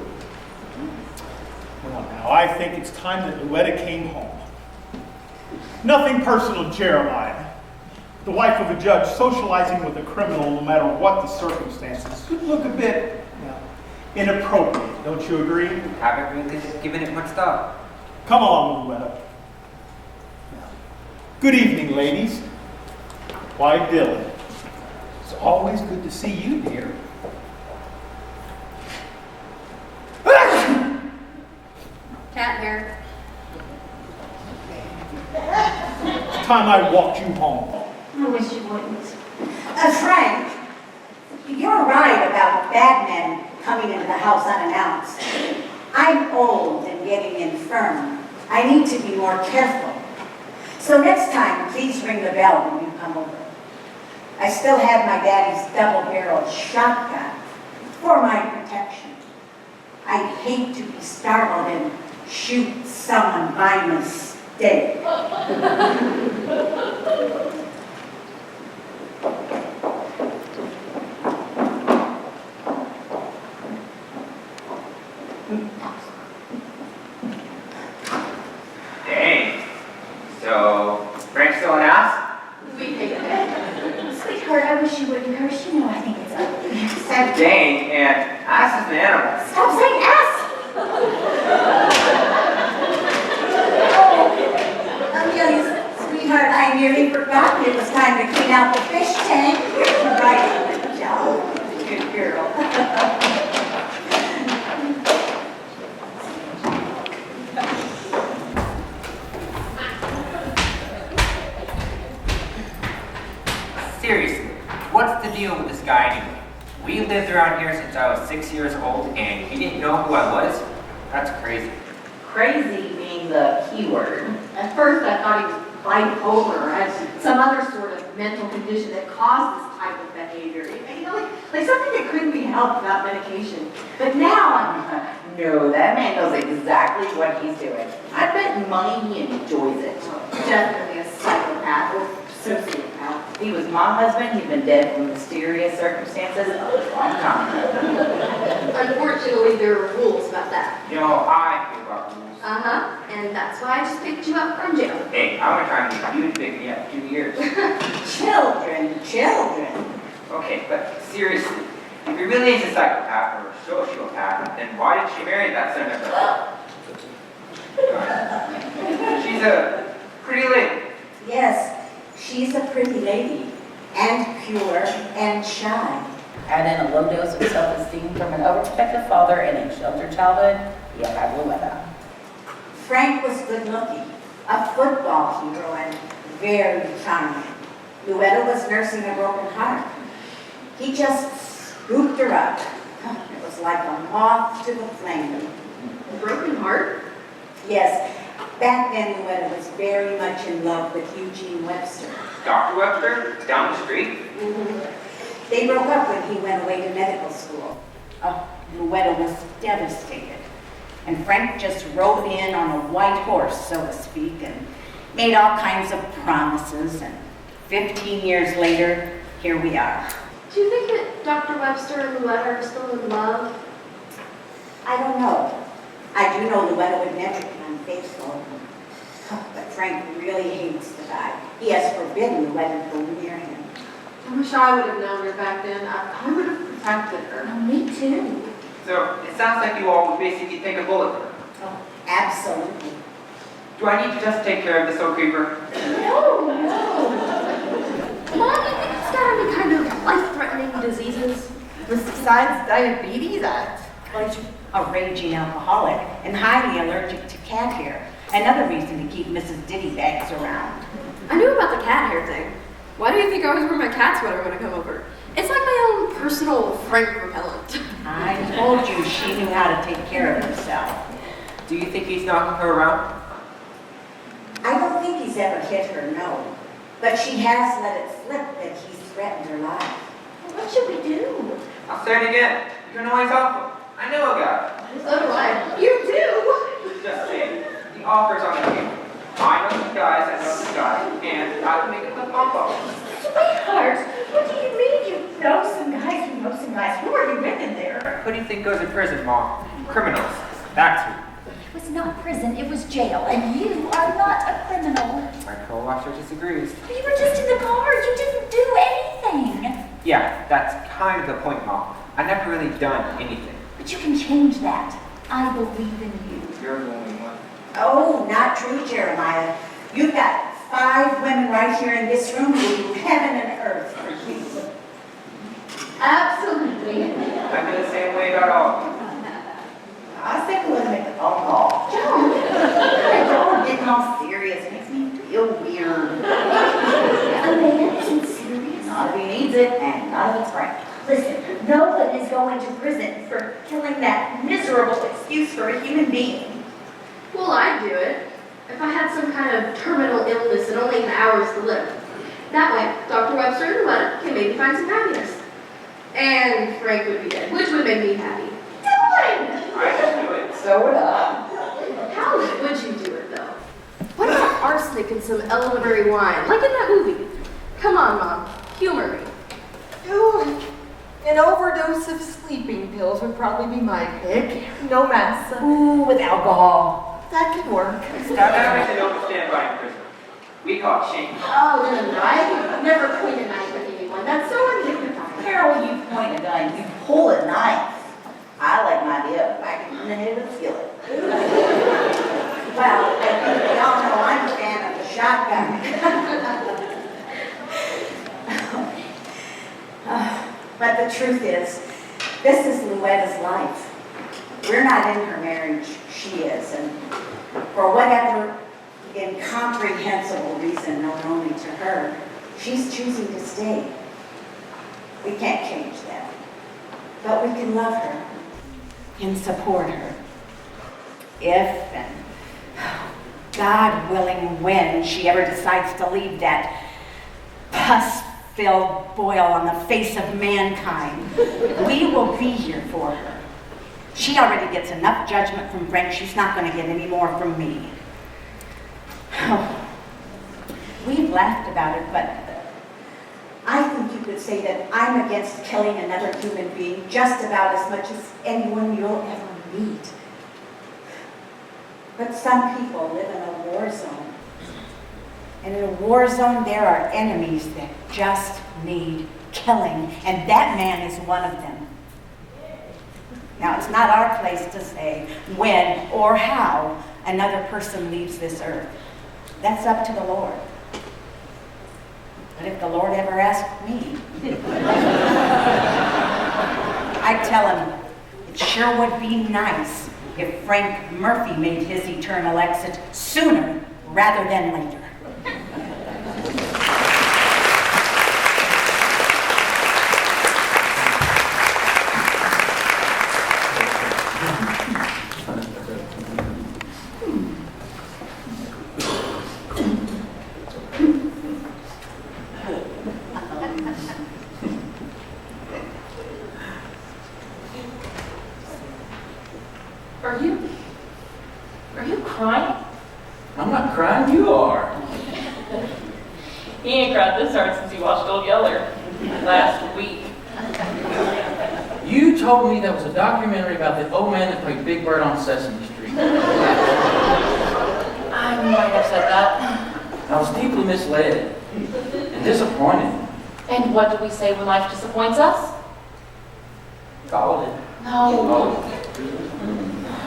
Well, now, I think it's time that Luetta came home. Nothing personal, Jeremiah. The wife of a judge socializing with a criminal, no matter what the circumstances, could look a bit, inappropriate. Don't you agree? Haven't really given it much thought. Come along, Luetta. Good evening, ladies. Why, Dylan, it's always good to see you, dear. Cat hair. It's time I walked you home. I wish you wouldn't. Frank, you're right about bad men coming into the house unannounced. I'm old and getting infirm. I need to be more careful. So next time, please ring the bell when you come over. I still have my daddy's double-barreled shotgun for my protection. I'd hate to be startled and shoot someone by mistake. Dang. So, Frank's still an ass? We hate it. Sweetheart, I wish you wouldn't curse. You know I think it's ugly. Said dang, and ass is an animal. Stop saying ass! Amelia's sweetheart, I nearly forgot it was time to clean out the fish tank. Right, good job. Good girl. Seriously, what's the deal with this guy anyway? We lived around here since I was 6 years old, and he didn't know who I was? That's crazy. Crazy being the key word. At first I thought he was bipolar or had some other sort of mental condition that caused this type of behavior. You know, like something that couldn't be helped without medication. But now No, that man knows exactly what he's doing. I bet money he enjoys it. definitely a psychopath or sociopath. He was my husband. He's been dead from mysterious circumstances a long time. Unfortunately, there are rules about that. You know, I think about rules. Uh-huh. And that's why I just picked you up from jail. Hey, I'm gonna try and get you to pick me up in 2 years. Children. Okay, but seriously, if he really is a psychopath or a sociopath, then why did she marry that son of a... She's a pretty lady. Yes, she's a pretty lady, and pure and shy. Add in a low dose of self-esteem from an overprotective father and a sheltered childhood, you have Luetta. Frank was good looking, a football hero, and very charming. Luetta was nursing a broken heart. He just scooped her up. It was like a moth to the flame. A broken heart? Yes, back then Luetta was very much in love with Eugene Webster. Dr. Webster, down the street. They broke up when he went away to medical school. Oh, Luetta was devastated. And Frank just rode in on a white horse, so to speak, and made all kinds of promises. And 15 years later, here we are. Do you think that Dr. Webster and Luetta are still in love? I don't know. I do know Luetta would never be unfaithful. But Frank really hates the guy. He has forbidden Luetta to go near him. I wish I would have known her back then. I would have protected her. Oh, me too. So, it sounds like you all would basically take a bullet for her. Oh, absolutely. Do I need to just take care of this old creeper? No. Mom, you think he's got any kind of life-threatening diseases? Besides diabetes, A raging alcoholic and highly allergic to cat hair. Another reason to keep Mrs. Dittybags around. I knew about the cat hair thing. Why do you think I always wear my cat sweater when I come over? It's like my own personal Frank repellent. I told you she knew how to take care of herself. Do you think he's knocking her around? I don't think he's ever hit her, no. But she has let it slip that he's threatened her life. What should we do? I'll say it again. You're always awful. I know a guy. So do I. You do? Just saying. The offer's on the table. I know some guys, I know some guys, and I can make it look bump up. Sweetheart, what do you mean you know some guys who know some guys? Who are you with in there? Who do you think goes to prison, Mom? Criminals. That's who. It was not prison, it was jail, and you are not a criminal. My parole officer disagrees. You were just in the car, you didn't do anything. Yeah, that's kind of the point, Mom. I've never really done anything. But you can change that. I believe in you. You're the only one. Oh, not true, Jeremiah. You've got 5 women right here in this room who do heaven and earth for you. Absolutely. I feel the same way about all of you. I think we're gonna make a phone call. Joan. We're getting all serious. It makes me feel weird. A man isn't serious. Not if he needs it, and none of it's right. Listen, no one is going to prison for killing that miserable excuse for a human being. Well, I'd do it if I had some kind of terminal illness and only had hours to live. That way, Dr. Webster and Luetta can maybe find some happiness. And Frank would be dead, which would make me happy. I just do it. So would I. How would you do it, though? What about arsenic and some elderberry wine, like in that movie? Come on, Mom, humor me. Ooh, an overdose of sleeping pills would probably be my pick. No mess. Ooh, with alcohol. That could work. Stop everything, don't stand by in prison. We call it shame. Oh, no. I've never point a knife at anyone. That's so undignified. Carol, you point a gun, you pull a knife. I like my idea of whacking in the head with a skillet. Well, I think we all know I'm a fan of the shotgun. But the truth is, this is Luetta's life. We're not in her marriage, she is. And for whatever incomprehensible reason known only to her, she's choosing to stay. We can't change that. But we can love her and support her. If and God willing, when she ever decides to leave that pus-filled boil on the face of mankind, we will be here for her. She already gets enough judgment from Frank. She's not going to get any more from me. We've laughed about it, but I think you could say that I'm against killing another human being just about as much as anyone you'll ever meet. But some people live in a war zone. And in a war zone, there are enemies that just need killing, and that man is one of them. Now, it's not our place to say when or how another person leaves this earth. That's up to the Lord. But if the Lord ever asked me, I'd tell him, it sure would be nice if Frank Murphy made his eternal exit sooner rather than later. Are you crying? I'm not crying, you are. He ain't cried this hard since he watched Old Yeller last week. You told me there was a documentary about the old man that played Big Bird on Sesame Street. I might have said that. I was deeply misled and disappointed. And what do we say when life disappoints us? Called it. No.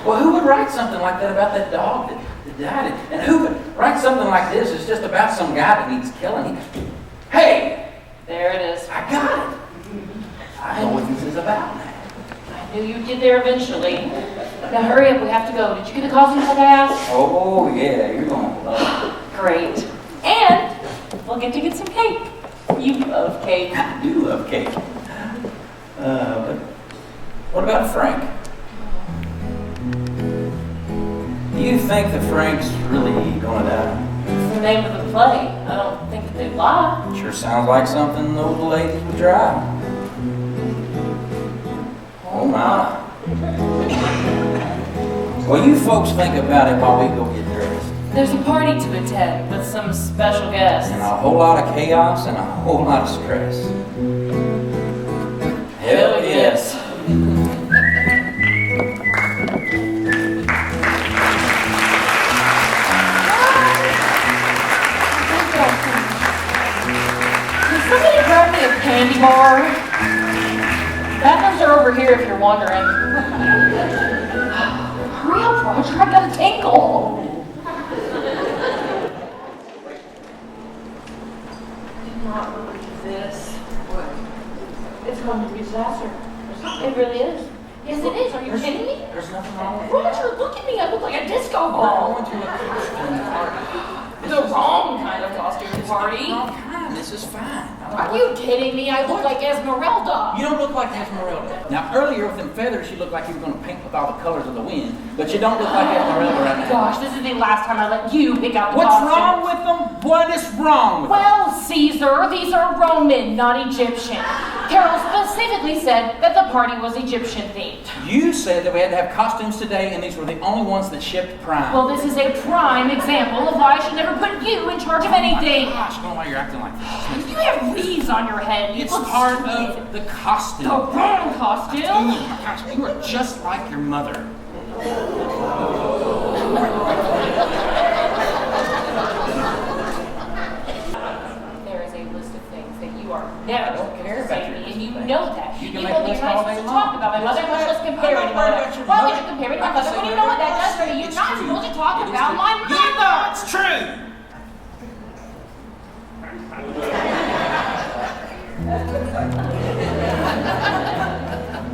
Well, who would write something like that about that dog that died? And who would write something like this? It's just about some guy that needs killing. Hey! There it is. I got it. I know what this is about now. I knew you'd get there eventually. Now hurry up, we have to go. Did you get the costumes like I asked? Oh, yeah, you're going to love it. Great. And we'll get to get some cake. You love cake. I do love cake. But what about Frank? Do you think that Frank's really gonna die? It's the name of the play. I don't think that they'd lie. Sure sounds like something those ladies would try. Oh my. Well, you folks think about it while we go get dressed. There's a party to attend with some special guests. And a whole lot of chaos and a whole lot of stress. Hell yes. Somebody grab me a candy bar. Bathrooms are over here if you're wondering. Hurry up, Roger, I gotta tinkle. cannot believe this. What? It's going to be a disaster. It really is. Yes, it is. Are you kidding me? There's nothing wrong with Roger, look at me. I look like a disco Oh, I ball. want you to The wrong kind of costume party. wrong kind. This is fine. Are you kidding me? I look like Esmeralda. You don't look like Esmeralda. Now, earlier with them feathers, you looked like you were going to paint with all the colors of the wind, but you don't look like Esmeralda right now. Gosh, this is the last time I let you pick out the What's costume. wrong with them? What is wrong with them? Well, Caesar, these are Roman, not Egyptian. Carole specifically said that the party was Egyptian themed. You said that we had to have costumes today, and these were the only ones that shipped Prime. Well, this is a prime example of why I should never put you in charge of anything. Gosh, I don't know why you're acting like this. You have leaves on your head. You It's look part stupid. of the costume. The wrong costume. Oh my gosh, you are just like your mother. There is a list of things that you are never don't care supposed to about say your to me, and list you of things. know that. You You can told make me lists you're not all supposed day to talk long. about my mother, much less compare I'm it to not worried my about mother. your Why would mother. you compare it to my I'm mother saying when you you're know what that right. does for me? You're It's not true. supposed to talk It is about true. my You know mother. it's true.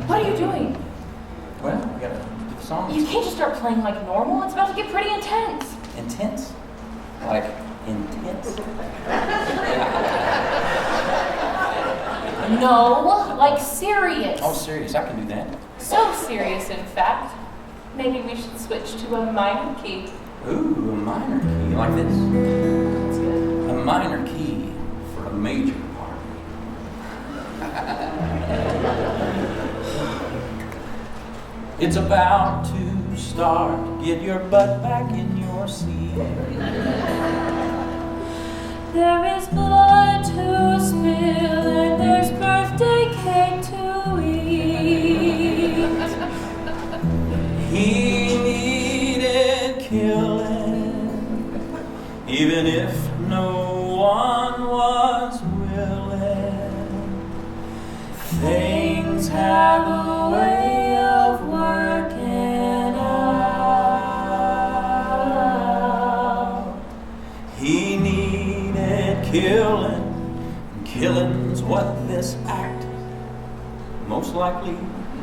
What are you doing? Well, we gotta do the song. You can't just start playing like normal. It's about to get pretty intense. Intense? Like intense? No, like serious. Oh, serious, I can do that. So serious, in fact. Maybe we should switch to a minor key. Ooh, a minor key, like this. That's good. A minor key for a major part. It's about to start. Get your butt back in your seat. There is blood to spill and there's birthday cake to eat. He needed killing, even if no one was willing. Things have a way of working out. He needed killing, and killing's what this act most likely,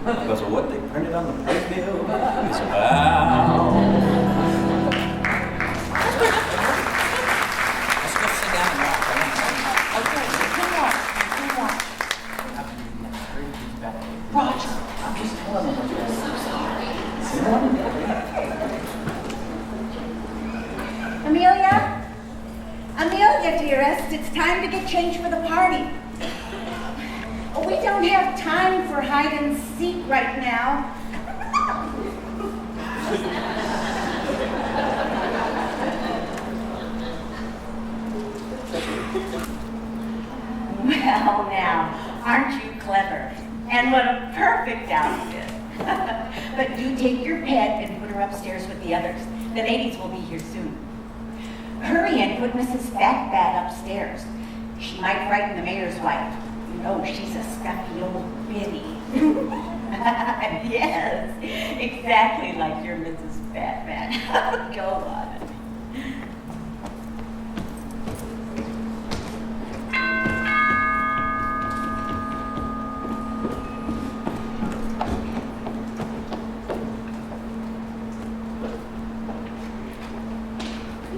because of what they printed on the playbill, is about. Let's go sit down and watch. Okay, you can watch. Roger, I'm just telling them. I'm so sorry. Amelia? Amelia, dearest, it's time to get changed for the party. We don't have time for hide and seek right now. Well, now, aren't you clever? And what a perfect outfit. But do take your pet and put her upstairs with the others. The ladies will be here soon. Hurry and put Mrs. Fat Bat upstairs. She might frighten the mayor's wife. You know, she's a stuffy old biddy. Yes, exactly like your Mrs. Fat Bat. Go on.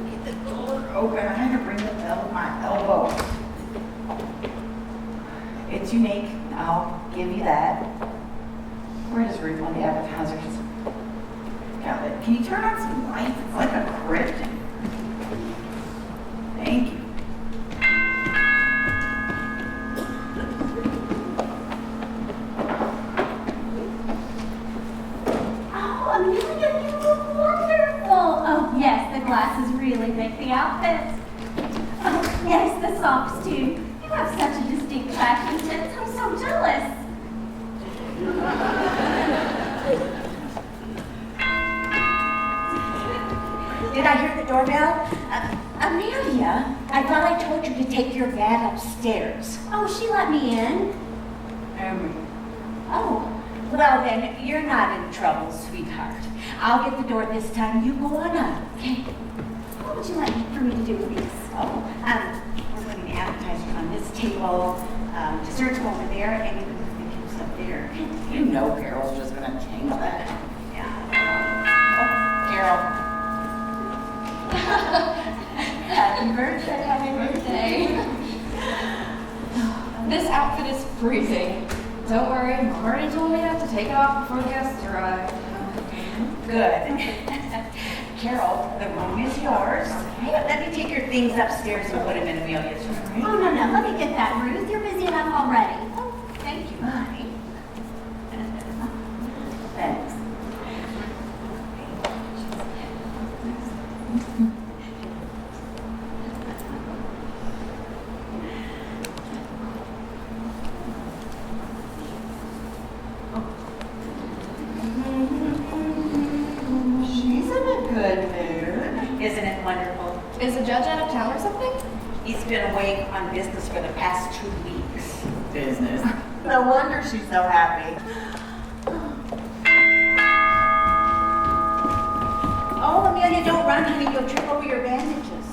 Get the door open. I had to ring the bell with my elbow. It's unique. I'll give you that. Where does Ruth want the appetizers? Got it. Can you turn on some lights? It's like a crypt. Thank you. Oh, Amelia, you look wonderful. Oh, yes, the glasses really make the outfit. Oh, yes, the socks, too. You have such a distinct fashion sense. I'm so jealous. Did I hear the doorbell? Amelia, I thought I told you to take your vat upstairs. Oh, she let me in. Oh, well then, you're not in trouble, sweetheart. I'll get the door this time. You go on up, okay? What would you like for me to do with these? Oh, we're putting appetizers on this table, desserts over there, and you can put the gifts up there. You know Carol's just gonna change that. Yeah. Oh, Carol. Happy birthday. Happy birthday. This outfit is freezing. Don't worry, Mom already told me not to take it off before the guests arrive. Good. Carol, the room is yours. Let me take your things upstairs and put them in Amelia's room. Oh, no, let me get that, Ruth. You're busy enough already. Oh, thank you, honey. Thanks. She's in a good mood. Isn't it wonderful? Is the judge out of town or something? He's been away on business for the past 2 weeks. Business. No wonder she's so happy. Oh, Amelia, don't run, honey. You'll trip over your bandages.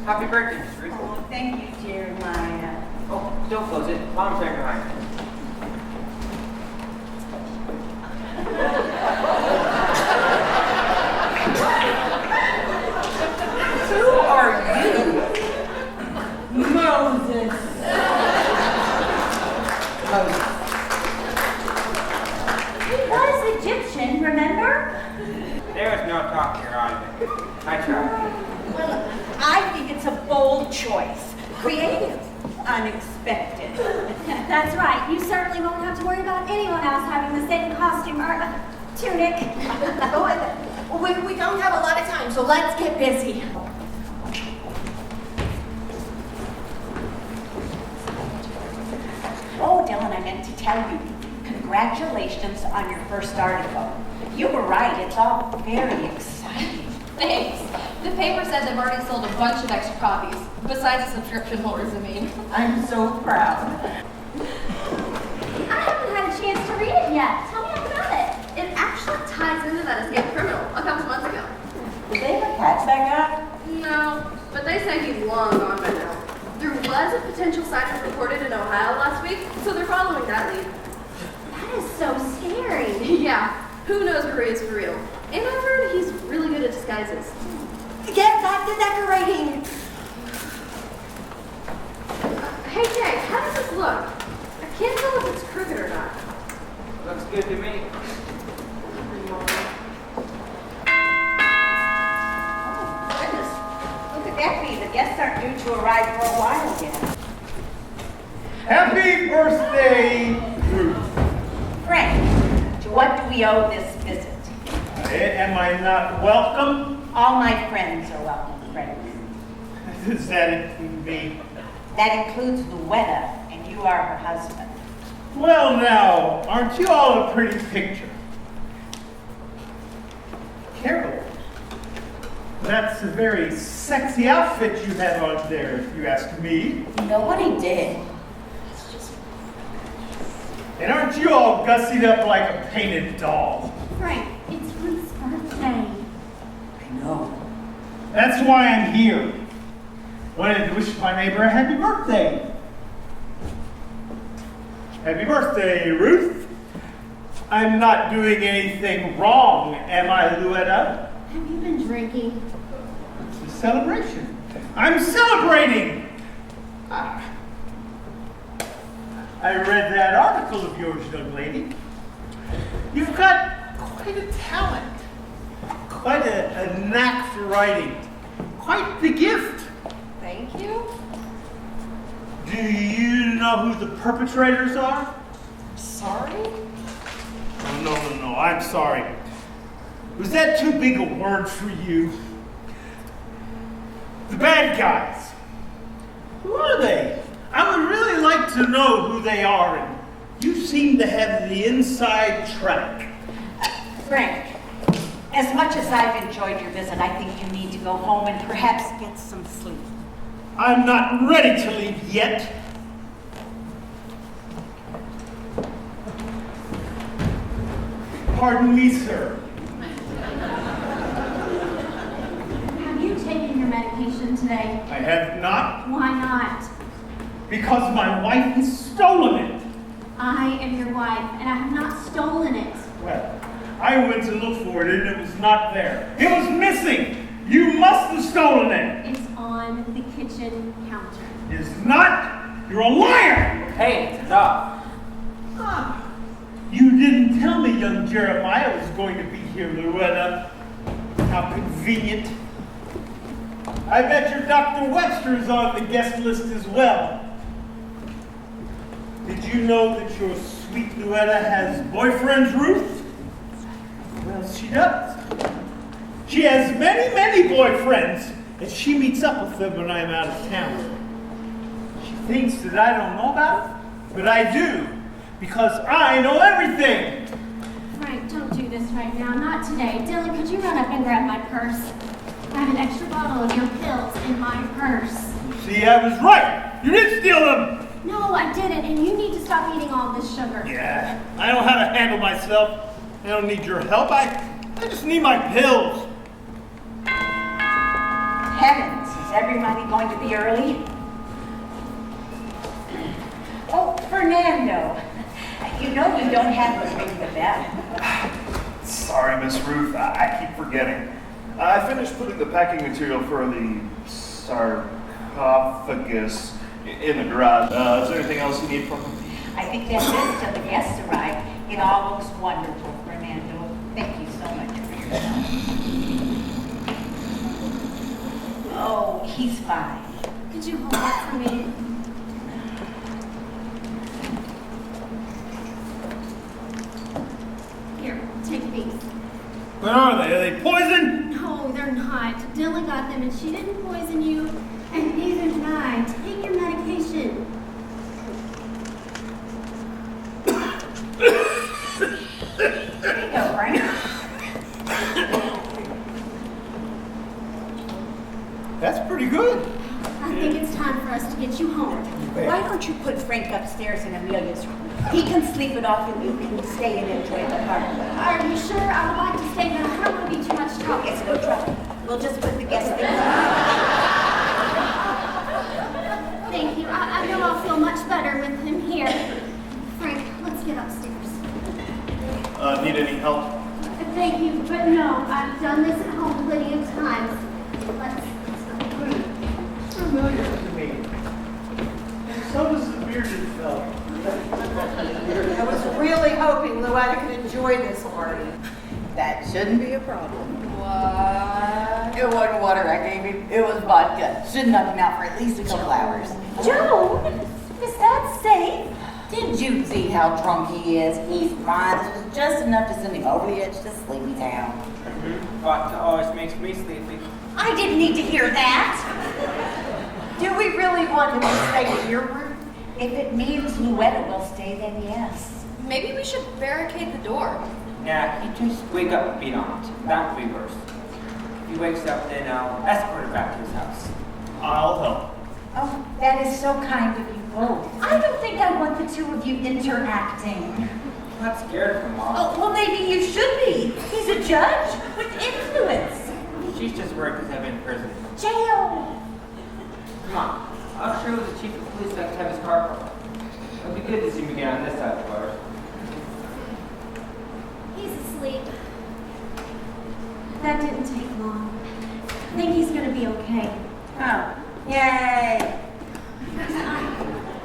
Happy birthday, Miss Ruth. Oh, thank you, Jeremiah. Oh, don't close it. Mom's right behind. Who are you? Moses. Moses. He was Egyptian, remember? There was no talk here, Oliver. I tried. Well, I think it's a bold choice. Creative. Unexpected. That's right. You certainly won't have to worry about anyone else having the same costume or tunic. We don't have a lot of time, so let's get busy. Oh, Dylan, I meant to tell you. Congratulations on your first article. You were right. It's all very exciting. Thanks. The paper said they've already sold a bunch of extra copies, besides the subscription holders, I mean. I'm so proud. I haven't had a chance to read it yet. Tell me all about it. It actually ties into that escaped criminal a couple months ago. Did they ever catch that guy? No, but they say he's long gone by now. There was a potential sighting reported in Ohio last week, so they're following that lead. That is so scary. Yeah, who knows where he is for real? And I've heard he's really good at disguises. Get back to decorating. Hey Jay, how does this look? I can't tell if it's crooked or not. Looks good to me. Goodness, look at that bee. The guests aren't due to arrive for a while yet. Happy birthday, Ruth. Frank, to what do we owe this visit? Am I not welcome? All my friends are welcome, Frank. Does that include me? That includes Luetta, and you are her husband. Well now, aren't you all a pretty picture? Carole, that's a very sexy outfit you have on there, if you ask me. Nobody did. And aren't you all gussied up like a painted doll? Frank, it's Ruth's birthday. I know. That's why I'm here. Wanted to wish my neighbor a happy birthday. Happy birthday, Ruth. I'm not doing anything wrong, am I, Luetta? Have you been drinking? It's a celebration. I'm celebrating! Ah. I read that article of yours, young lady. You've got quite a talent, quite a knack for writing, quite the gift. Thank you. Do you know who the perpetrators are? Sorry? Oh, no, I'm sorry. Was that too big a word for you? The bad guys. Who are they? I would really like to know who they are, and you seem to have the inside track. Frank, as much as I've enjoyed your visit, I think you need to go home and perhaps get some sleep. I'm not ready to leave yet. Pardon me, sir. vacation today. I have not, Why not? because my wife has stolen it. I am your wife, and I have not stolen it. Well, I went to look for it and it was not there. It was missing. You must have stolen it. It's on the kitchen counter. It's not. You're a liar. Hey, enough. You didn't tell me young Jeremiah was going to be here, Luetta. How convenient. I bet your Dr. Webster's on the guest list as well. Did you know that your sweet Luetta has boyfriends, Ruth? Well, she does. She has many, many boyfriends, and she meets up with them when I'm out of town. She thinks that I don't know about it, but I do, because I know everything. Frank, don't do this right now. Not today. Dylan, could you run up and grab my purse? I have an extra bottle of your pills in my purse. See, I was right. You did steal them. No, I didn't, and you need to stop eating all this sugar. Yeah, I know how to handle myself. I don't need your help. I just need my pills. Heavens, is everybody going to be early? Oh, Fernando, you know you don't have to ring the bell. Sorry, Miss Ruth, I keep forgetting. I finished putting the packing material for the sarcophagus in the garage. Is there anything else you need from me? I think that's it till the guests arrive. It all looks wonderful, Fernando. Thank you so much for your help. Oh, he's fine. Could you hold that for me? Here, take these. What are they? Are they poison? No, they're not. Dylan got them, and she didn't poison you, and neither did I. Take your medication. There you go, Frank. That's pretty good. I think it's time for us to get you home. Why don't you put Frank upstairs in Amelia's room? He can sleep it off and you can stay and enjoy the party. Are you sure? I would like to stay, but I don't want to be too much trouble. It's no trouble. We'll just put the guest things Thank you. I know I'll feel much better with him here. Frank, let's get upstairs. Need any help? Thank you, but no. I've done this at home plenty of times. Let's go. Familiar to me. And so does the bearded fellow. I was really hoping Luetta could enjoy this party. That shouldn't be a problem. What? It wasn't water I gave him, it was vodka. Shouldn't have been out for at least a couple hours. Joan, is that safe? Did you see how drunk he is? He's fine. This was just enough to send him over the edge to Sleepy Town. Vodka always makes me sleepy. I didn't need to hear that. Do we really want him to stay in your room? If it means Luetta will stay, then yes. Maybe we should barricade the door. Nah, he just wake up and beat on it. That would be worse. If he wakes up, then I'll escort him back to his house. I'll help. Oh, that is so kind of you both. I don't think I want the two of you interacting. I'm not scared of him, Mom. Oh, well, maybe you should be. He's a judge with influence. She's just worried because I've been in prison. Jail. Come on. I'll show the chief of police next time his car broke. It'll be good to see me get on this side of the bars. He's asleep. That didn't take long. I think he's going to be okay. Oh, yay.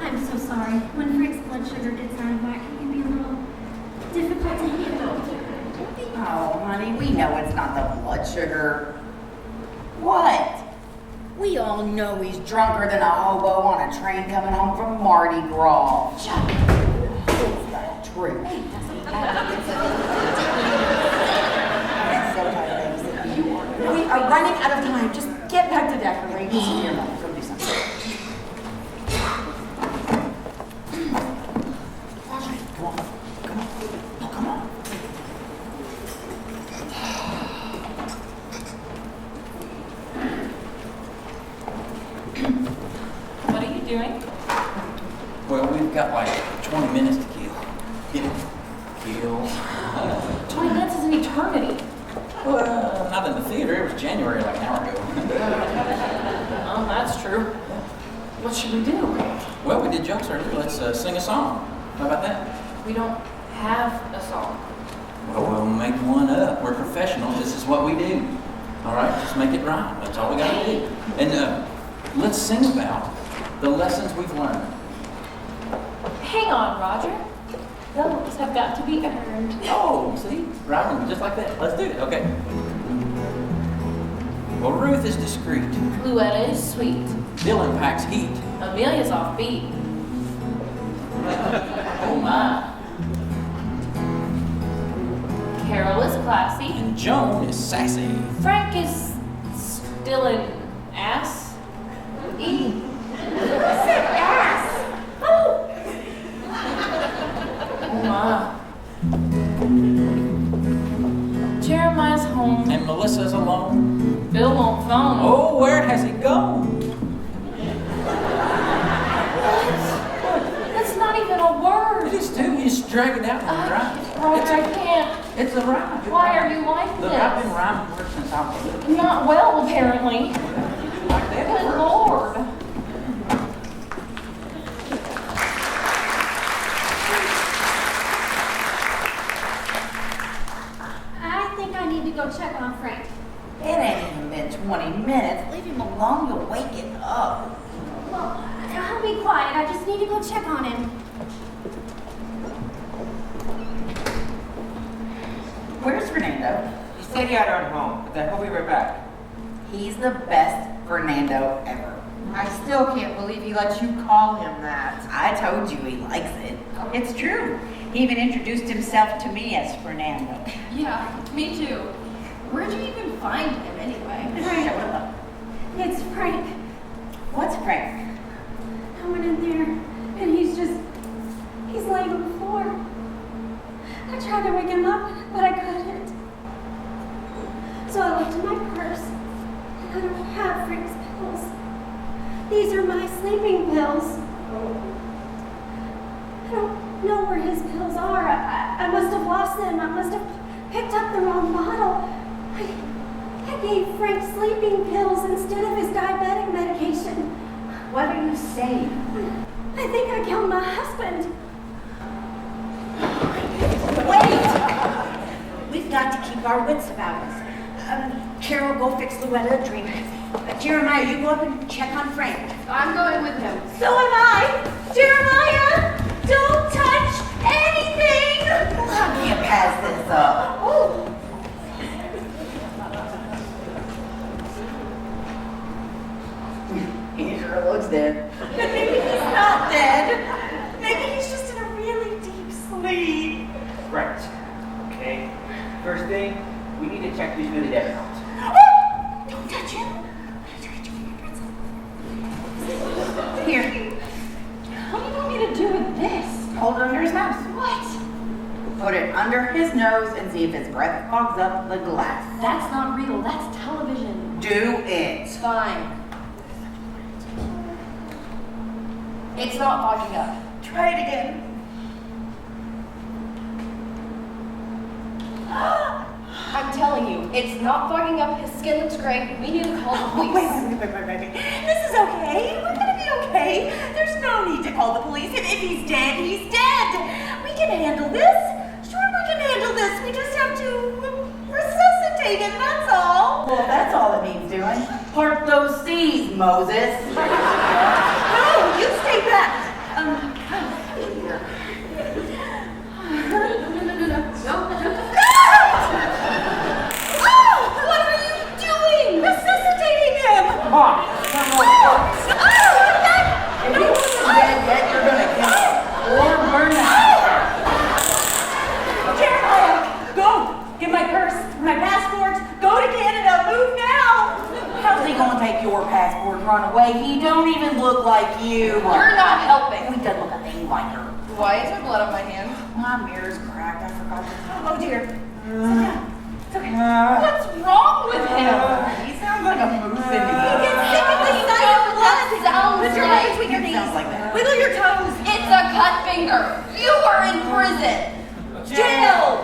I'm so sorry. When Frank's blood sugar gets out of whack, it can be a little difficult to handle. Oh, honey, we know it's not the blood sugar. What? We all know he's drunker than a hobo on a train coming home from Mardi Gras. Chuck, it's not true. We are running out of time. Just get back to decorating. Here, Mom, go do something. What are you doing? Well, we've got like 20 minutes to kill. Kill. 20 minutes is an eternity. Well, not in the theater. It was January like an hour ago. What should we do? Well, we did jokes earlier. Let's sing a song. How about that? We don't have a song. Well, we'll make one up. We're professionals. This is what we do. All right, just make it rhyme. That's all we got to do. And let's sing about the lessons we've learned. Hang on, Roger. Those have got to be earned. Oh, see? Rhyming just like that. Let's do it. Okay. Well, Ruth is discreet. Luetta is sweet. Dylan packs heat. Amelia's offbeat. Oh my. Carole is classy. And Joan is sassy. Frank is still an ass. I said ass. Oh. Oh my. Jeremiah's home. And Melissa's alone. Bill won't phone. Oh, where has he gone? That's not even a word. It is too. You just drag it out and rhyme. Roger, I can't. It's a rhyme. Why are you like Look, this? I've been rhyming words since I was little. Not well, apparently. Like that. Good Lord. I think I need to go check on Frank. It ain't even been 20 minutes. Leave him alone, you'll wake it up. Well, I'll be quiet. I just need to go check on him. Where's Fernando? He said he had our home, but then he'll be right back. He's the best Fernando ever. I still can't believe he lets you call him that. I told you he likes it. It's true. He even introduced himself to me as Fernando. Yeah, me too. Where'd you even find him anyway? It's Frank. What's Frank? I went in there and he's laying on the floor. I tried to wake him up, but I couldn't. So I looked in my purse and I don't have Frank's pills. These are my sleeping pills. I don't know where his pills are. I must have lost them. I must have picked up the wrong bottle. I gave Frank sleeping pills instead of his diabetic medication. What are you saying? I think I killed my husband. Wait! We've got to keep our wits about us. Carole, go fix Luetta a drink. Jeremiah, you go up and check on Frank. I'm going with him. So am I. Jeremiah, don't touch anything. How can you pass this up? Oh. He sure looks dead. Maybe he's not dead. Maybe he's just in a really deep sleep. Right. Okay. First thing, we need to check who's really dead or not. Don't touch him. Here. What do you want me to do with this? Hold it under his nose. What? Put it under his nose and see if his breath fogs up the glass. That's not real. That's television. Do it. Fine. It's not fogging up. Try it again. I'm telling you, it's not fogging up. His skin looks great. We need to call the police. Wait. This is okay. We're gonna be okay. There's no need to call the police. If he's dead, he's dead. We can handle this. Sure, we can handle this. We just have to resuscitate him, that's all. Well, that's all it needs doing. Part those C's, Moses. No, you stay back. No. Oh, what are you doing? Resuscitating him. Come on. If he wasn't dead yet, you're gonna kill him. Or burn him. Jeremiah, go. Get my purse, my passport. Go to Canada. Move now. How's he gonna take your passport and run away? He don't even look like you. You're not helping. He doesn't look a thing like her. Why is there blood on my hand? My mirror's cracked. I forgot to. Oh dear. It's okay. What's wrong with him? He sounds like a moose in He me. gets sick of the sight of blood. Sounds Put your like- legs between your knees. Sounds like that. Wiggle your toes. It's a cut finger. You are in prison. Jail.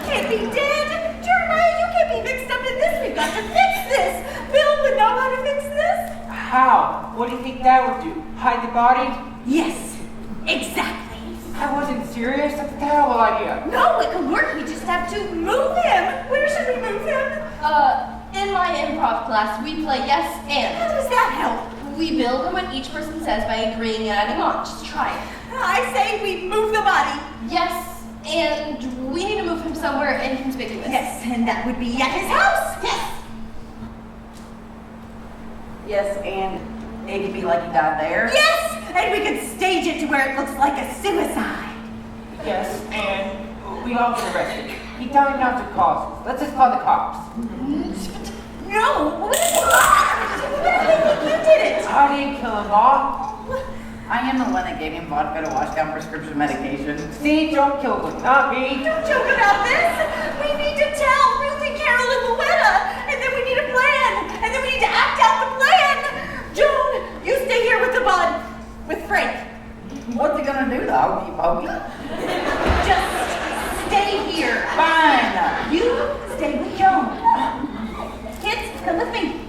Can't be dead. Jeremiah, you can't be mixed up in this. We've got to fix this. Bill would know how to fix this. How? What do you think that would do? Hide the body? Yes, exactly. I wasn't serious. That's a terrible idea. No, it could work. We just have to move him. Where should we move him? In my improv class, we play yes and. How does that help? We build on what each person says by agreeing and adding on. Just try it. I say we move the body. Yes, and we need to move him somewhere inconspicuous. Yes, and that would be at his house. Yes. Yes, and it could be like he died there. Yes, and we could stage it to where it looks like a suicide. Yes, and we all get arrested. He died not to causes. Let's just call the cops. No, what is you did it. I didn't kill him, Mom. I am the one that gave him vodka to wash down prescription medication. See, don't kill him, not me. Don't joke about this. We need to tell Ruth and Carole and Luetta, and then we need a plan, and then we need to act out the plan. Joan, you stay here with the bud, with Frank. What's he gonna do, the hokey pokey? Just stay here. Fine. You stay with Joan. Kids, come with me.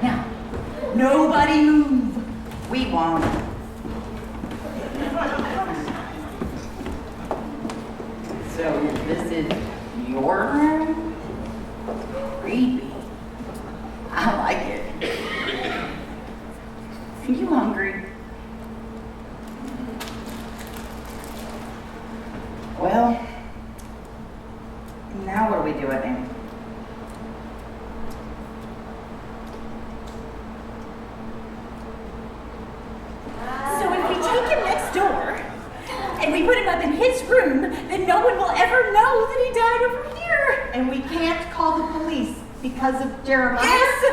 Now, nobody move. We won't. So this is your room? Creepy. I like it. Are you hungry? Well, now what do we do with him? So if we take him next door, and we put him up in his room, then no one will ever know that he died over here. And we can't call the police because of Jeremiah? Yes,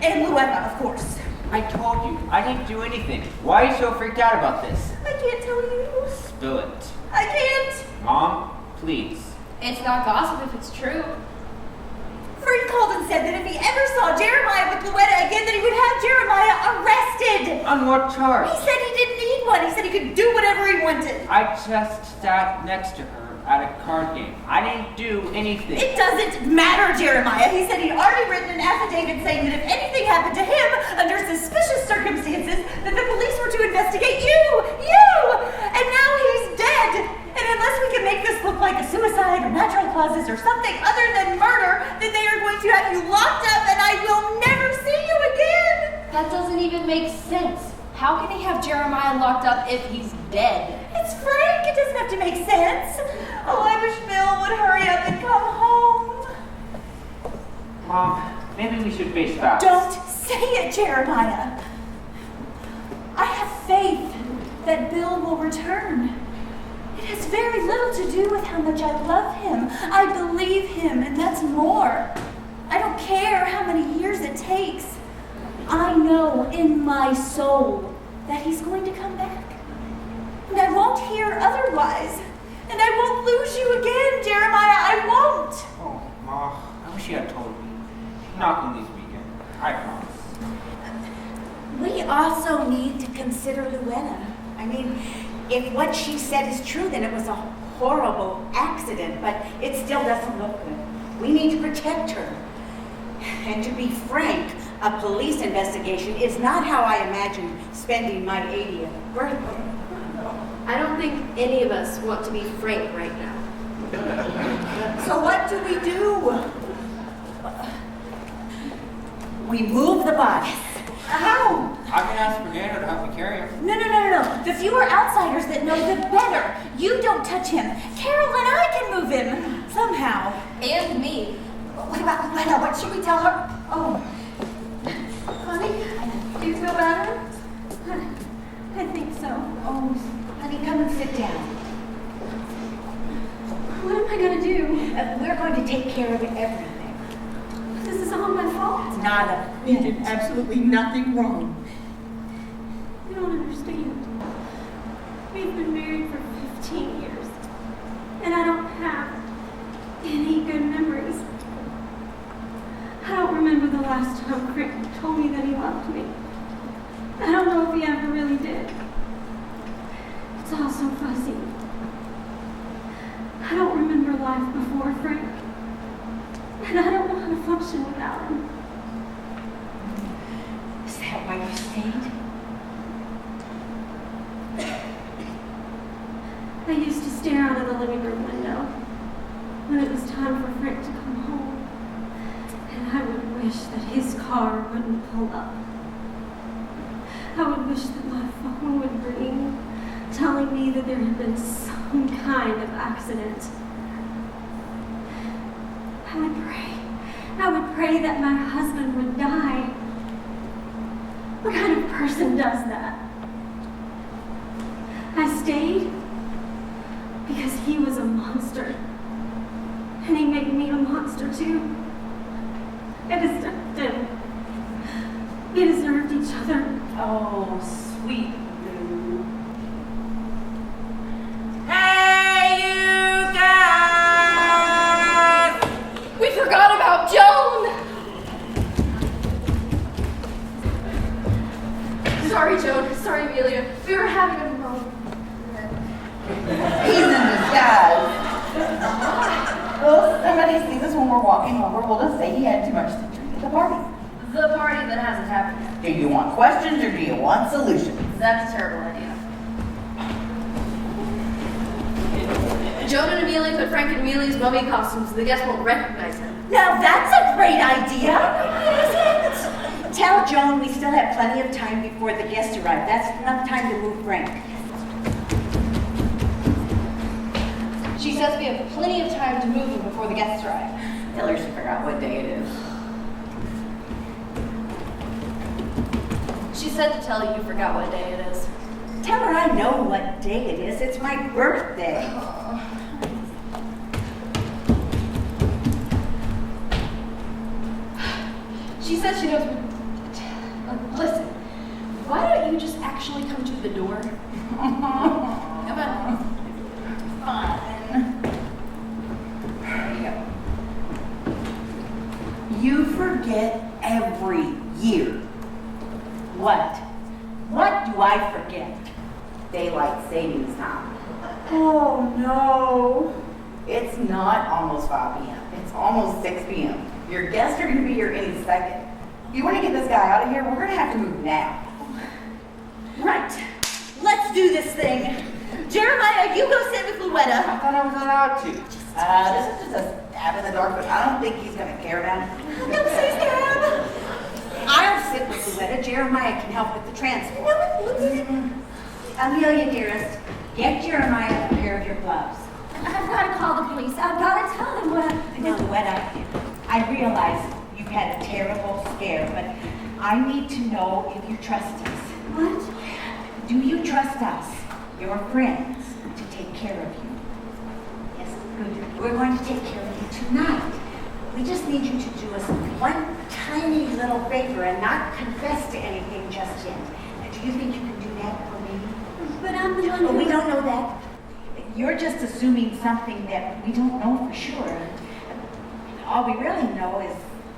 and Luetta, of course. I told you, I didn't do anything. Why are you so freaked out about this? I can't tell you. Spill it. I can't. Mom, please. It's not gossip if it's true. Frank called and said that if he ever saw Jeremiah with Luetta again, that he would have Jeremiah arrested. On what charge? He said he didn't need one. He said he could do whatever he wanted. I just sat next to her at a card game. I didn't do anything. It doesn't matter, Jeremiah. He said he'd already written an affidavit saying that if anything happened to him under suspicious circumstances, that the police were to investigate you! And now he's dead! And unless we can make this look like a suicide or natural causes or something other than murder, then they are going to have you locked up and I will never see you again! That doesn't even make sense. How can he have Jeremiah locked up if he's dead? It's Frank! It doesn't have to make sense! Oh, I wish Bill would hurry up and come home! Mom, maybe we should face facts. Don't say it, Jeremiah! I have faith that Bill will return. It has very little to do with how much I love him. I believe him, and that's more. I don't care how many years it takes. I know in my soul that he's going to come back. And I won't hear otherwise. And I won't lose you again, Jeremiah. I won't. Oh, Mom, I wish you had told me. Not on this weekend. I promise. We also need to consider Luetta. I mean, if what she said is true, then it was a horrible accident, but it still doesn't look good. We need to protect her. And to be frank, a police investigation is not how I imagine spending my 80th birthday. I don't think any of us want to be frank right now. So what do? We move the body. How? I can ask Fernando to help me carry him. No. The fewer outsiders that know, the better. You don't touch him. Carole and I can move him. Somehow. And me. What about Luetta? What should we tell her? Oh. Honey, do you feel better? I think so. Oh, honey, come and sit down. What am I gonna do? We're going to take care of everything. This is all my fault. Nada. You did absolutely nothing wrong. You don't understand. We've been married for 15 years, and I don't have any good memories. I don't remember the last time Frank told me that he loved me. I don't know if he ever really did. It's all so fuzzy. I don't remember life before Frank, and I don't know how to function without him. that why you stayed? I used to stare out of the living room window when it was time for Frank to come home. And I would wish that his car wouldn't pull up. I would wish that my phone would ring, telling me that there had been some kind of accident. I would pray that my husband would die. What kind of person does that? I stayed because he was a monster. And he made me a monster too. I deserved him. We deserved each other. Oh, sweet Lou. Hey, you guys! We forgot about Joan! Sorry, Joan. Sorry, Amelia. We were having a moment. He's in disguise. Well, somebody sees us when we're walking over, we'll just say he had too much to drink at the party. The party that hasn't happened yet. Do you want questions or do you want solutions? That's a terrible idea. Joan and Amelia put Frank in Amelia's mummy costume so the guests won't recognize him. Now that's a great idea. Tell Joan we still have plenty of time before the guests arrive. That's enough time to move Frank. She says we have plenty of time to move him before the guests arrive. Tell her to figure out what day it is. She said to tell you forgot what day it is. Tell her I know what day it is. It's my birthday. She says she knows. Listen, why don't you just actually come to the door? Come on. Fine. There you go. You forget every year. What? What do I forget? Daylight savings time. Oh no. It's not almost 5 p.m. It's almost 6 p.m. Your guests are going to be here any second. If you want to get this guy out of here, we're going to have to move now. Right. Let's do this thing. Jeremiah, you go sit with Luetta. I thought I was allowed to. This is just a stab in the dark, but I don't think he's going to care now. Don't say stab. I'll sit with Luetta. Jeremiah can help with the transport. Amelia, dearest, get Jeremiah a pair of your gloves. I've got to call the police. I've got to tell them what. Now, Luetta, I realize you've had a terrible scare, but I need to know if you trust us. What? Do you trust us, your friends, to take care of you? Yes, good. We're going to take care of you tonight. We just need you to do us one tiny little favor and not confess to anything just yet. Do you think you can do that for me? But I'm the one who... We don't know that. You're just assuming something that we don't know for sure. All we really know is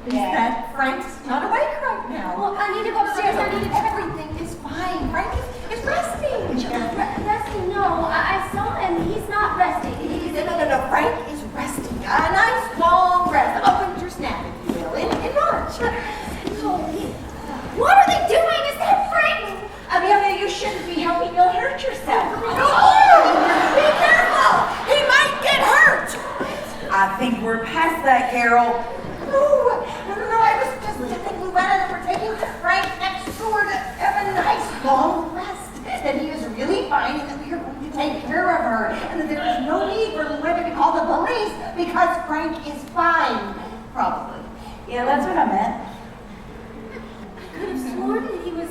that Frank's not awake right now. Well, I need to go upstairs. I need to... Everything is fine. Frank is resting. Resting? No, I saw him. He's not resting. No. Frank is resting. A nice long rest. A winter nap, if you will, in March. What are they doing? Is that Frank? Amelia, you shouldn't be helping. You'll hurt yourself. Be careful. He might get hurt. I think we're past that, Carole. No, I was just telling Luetta that we're taking Frank next door to have a nice long rest. That he is really fine and that we are going to take care of her. And that there is no need for Luetta to call the police because Frank is fine. Probably. Yeah, that's what I meant. I could have sworn that he was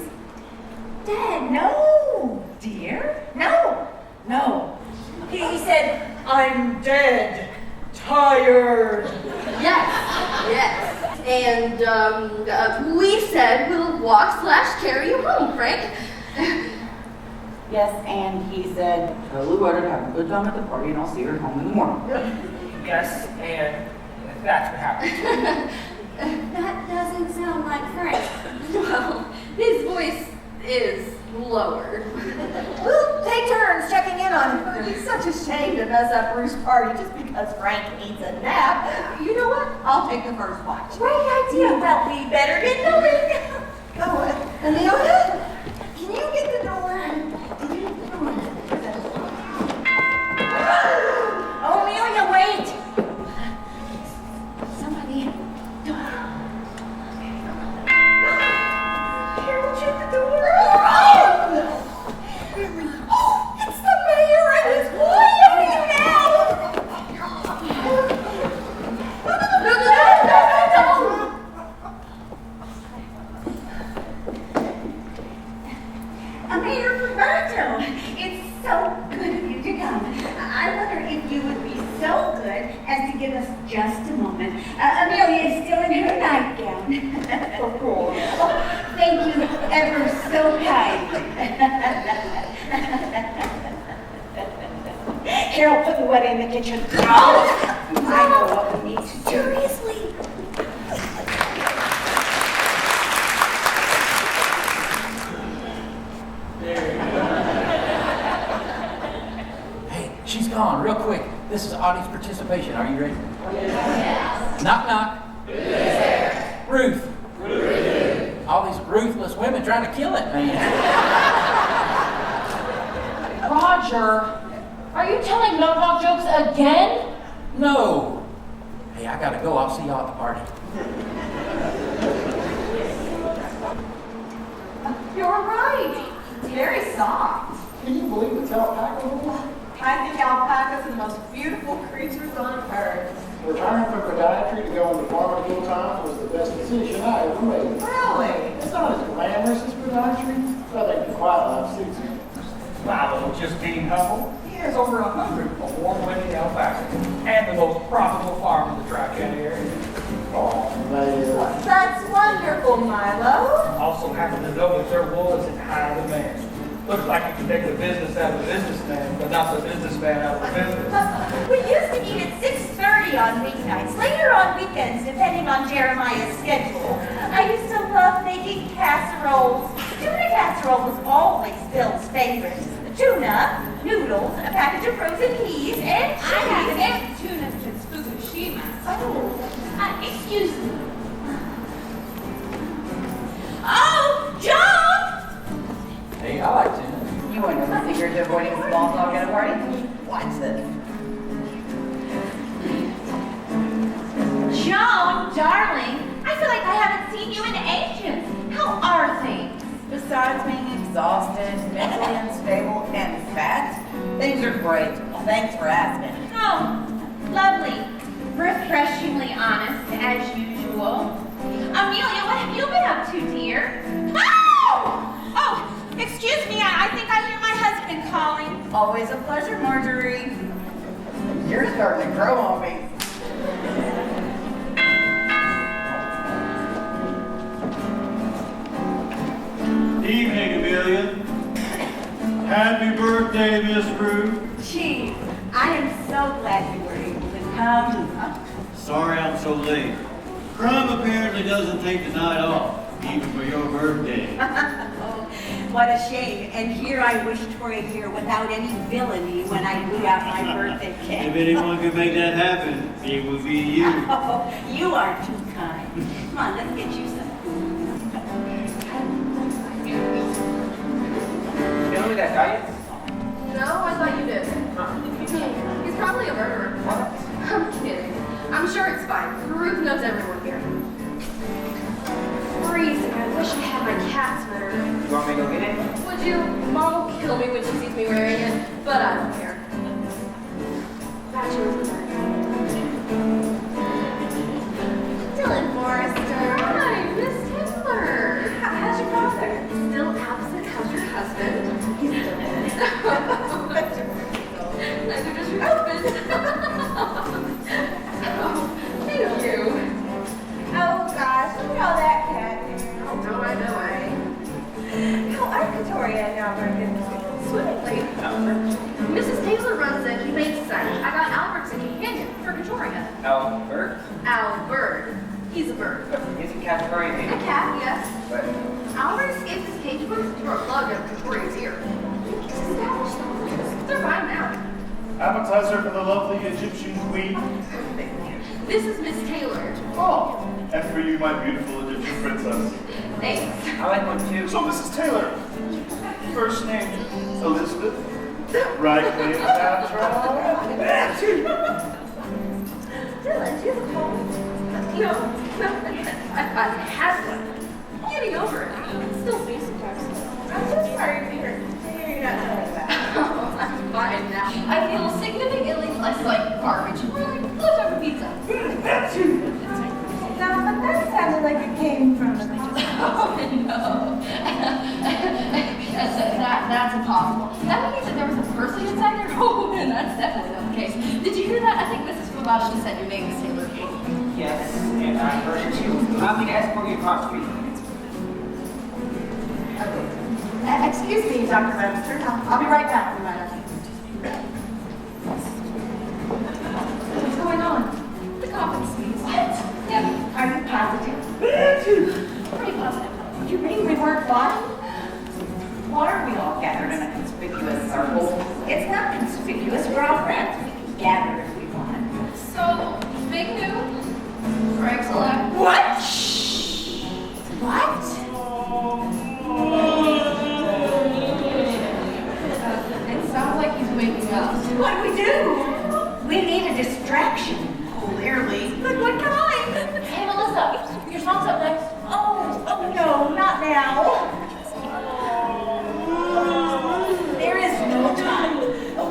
dead. No, dear. No. He said, I'm dead. Tired. Yes. And we said we'll walk/carry you home, Frank. Yes, and he said, tell Luetta to have a good time at the party and I'll see her home in the morning. Yes, and that's what happened. That doesn't sound like Frank. Well, his voice is lowered. We'll take turns checking in on him. It's such a shame to mess up Ruth's party just because Frank needs a nap. You know what? I'll take the first watch. Great idea. Well, we better get going. Go on. Amelia, can you get the door? Can you get the door? Oh, Amelia, wait! Somebody. Carole, shut the door. Oh, it's the mayor and his wife now! Mayor Roberto, it's so good of you to come. I wonder if you would be so good as to give us just a moment. Amelia is still in her nightgown. Of course. Oh, thank you ever so kindly. Carole, put Luetta in the kitchen. Oh, I know what we need to do. Seriously? Hey, she's gone, real quick. This is audience participation. Are you ready? Yes. Knock, knock. Who's there? Ruth. Ruth. All these ruthless women trying to kill it, man. Roger, are you telling no-dog jokes again? No. Hey, I gotta go. I'll see y'all at the party. You're right. It's very soft. Can you believe it's alpaca? I think alpacas are the most beautiful creatures on earth. Retiring from podiatry to go into farming full time was the best decision I ever made. Really? It's not as glamorous as podiatry, but I think the quiet life suits me. Milo just being humble. He has over 100 award-winning alpacas and the most profitable farm in the Tri-County area. Oh, Mayor. That's wonderful, Milo. Also happen to know that their wool is in high demand. Looks like you can take the business out of the businessman, but not the businessman out of the business. We used to eat at 6:30 on weeknights, later on weekends, depending on Jeremiah's schedule. I used to love making casseroles. Tuna casserole was always Bill's favorite. Tuna, noodles, a package of frozen peas, and cheese. I have tuna since Fukushima. Oh, excuse me. Oh, Joan! Hey, I like tuna. You want to know the secret to avoiding small talk at a party? Watch this. Joan, darling, I feel like I haven't seen you in ages. How are things? Besides being exhausted, mentally unstable, and fat, things are great. Thanks for asking. Oh, lovely. Refreshingly honest, as usual. Amelia, what have you been up to, dear? Oh, excuse me, I think I hear my husband calling. Always a pleasure, Marjorie. You're starting to grow on me. Evening, Amelia. Happy birthday, Miss Ruth. Gee, I am so glad you were able to come. Sorry I'm so late. Crime apparently doesn't take the night off, even for your birthday. Oh, what a shame. And here I wished for a year without any villainy when I blew out my birthday cake. If anyone could make that happen, it would be you. Oh, you are too kind. Come on, let's get you some food. You know who that guy is? No, I thought you did. He's probably a murderer. I'm kidding. I'm sure it's fine. Ruth knows everyone here. Freezing. I wish I had my cat's litter. You want me to go get it? Would you? Mom will kill me when she sees me wearing it, but I don't care. Bachelor's night. Dylan Forrester. Hi, Miss Taylor. How's your father? Still absent. How's your husband? He's still dead. Neither does your husband. Oh, thank you. Oh gosh, look at all that cat. Oh, no, I know, How are Victoria and Albert doing? Swimmingly. Mrs. Taylor runs a humane society. I got Albert's a companion for Victoria. Albert? Albert. He's a bird. He's a category A name. cat, yes. But Albert escaped his cage when he threw a plug in Victoria's ear. He's established the rules. They're fine now. Appetizer for the lovely Egyptian queen. This is Miss Taylor. Oh, and for you, my beautiful Egyptian princess. Thanks. I like one too. So, Mrs. Taylor, first name Elizabeth, right name Dylan, do you have a cold? No, I had one. I'm getting over it. Still see sometimes. I'm so sorry to hear you're not doing that. Oh, I'm fine now. I feel significantly less like garbage. More like leftover pizza. No, but that sounded like it came from the Oh, no. That's impossible. That means that there was a person inside there? Oh, and that's definitely not the case. Did you hear that? I think Mrs. Fabata just said your name is Taylor. Yes, and I heard it too. Allow me to escort you across the street. Excuse me, Dr. Webster. I'll be right back, Luetta. What's going on? The conference meeting. What? Yeah. Are you positive? Pretty positive. You mean we weren't lying? Why are we all gathered in a conspicuous circle? It's not conspicuous. We're all friends. We can gather if we want. So, big news. Greg's alive. What? What? It sounds like he's waking up. What do we do? We need a distraction. Clearly. But what kind? Hey, Melissa, your song's up next. Oh no, not now. There is no time.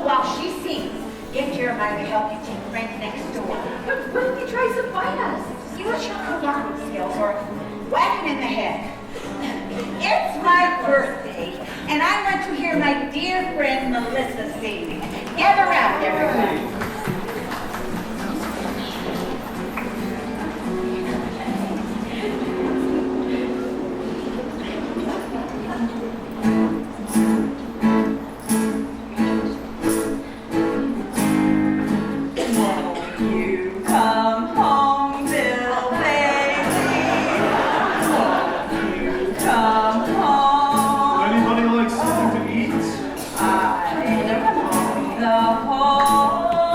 While she sings, get Jeremiah to help you take Frank next door. But what if he tries to fight us? Use your karate skills or whack him in the head. It's my birthday, and I want to hear my dear friend Melissa sing. Gather round, everyone. Anybody like something to eat? The whole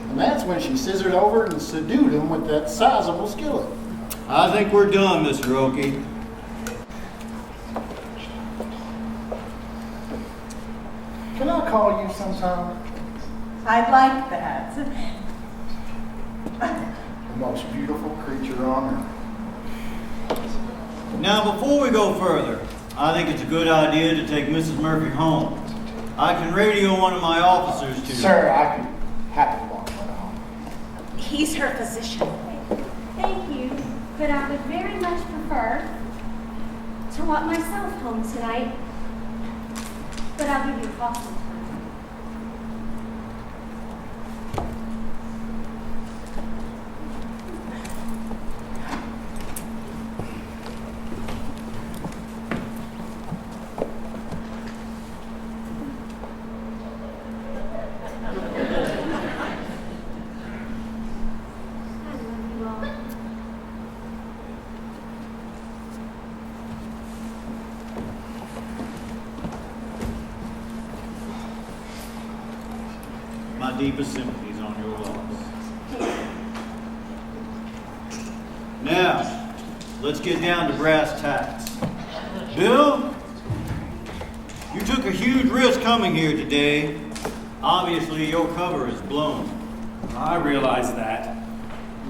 And that's when she scissored over and subdued him with that sizable skillet. I think we're done, Mr. Oakey. Can I call you sometime? I'd like that. The most beautiful creature on earth. Now, before we go further, I think it's a good idea to take Mrs. Murphy home. I can radio one of my officers to... Sir, I could happily walk her home. He's her physician. Thank you, but I would very much prefer to walk myself home tonight. But I'll give you a call sometime. My deepest sympathies on your loss. Now, let's get down to brass tacks. Bill, you took a huge risk coming here today. Obviously, your cover is blown. I realize that.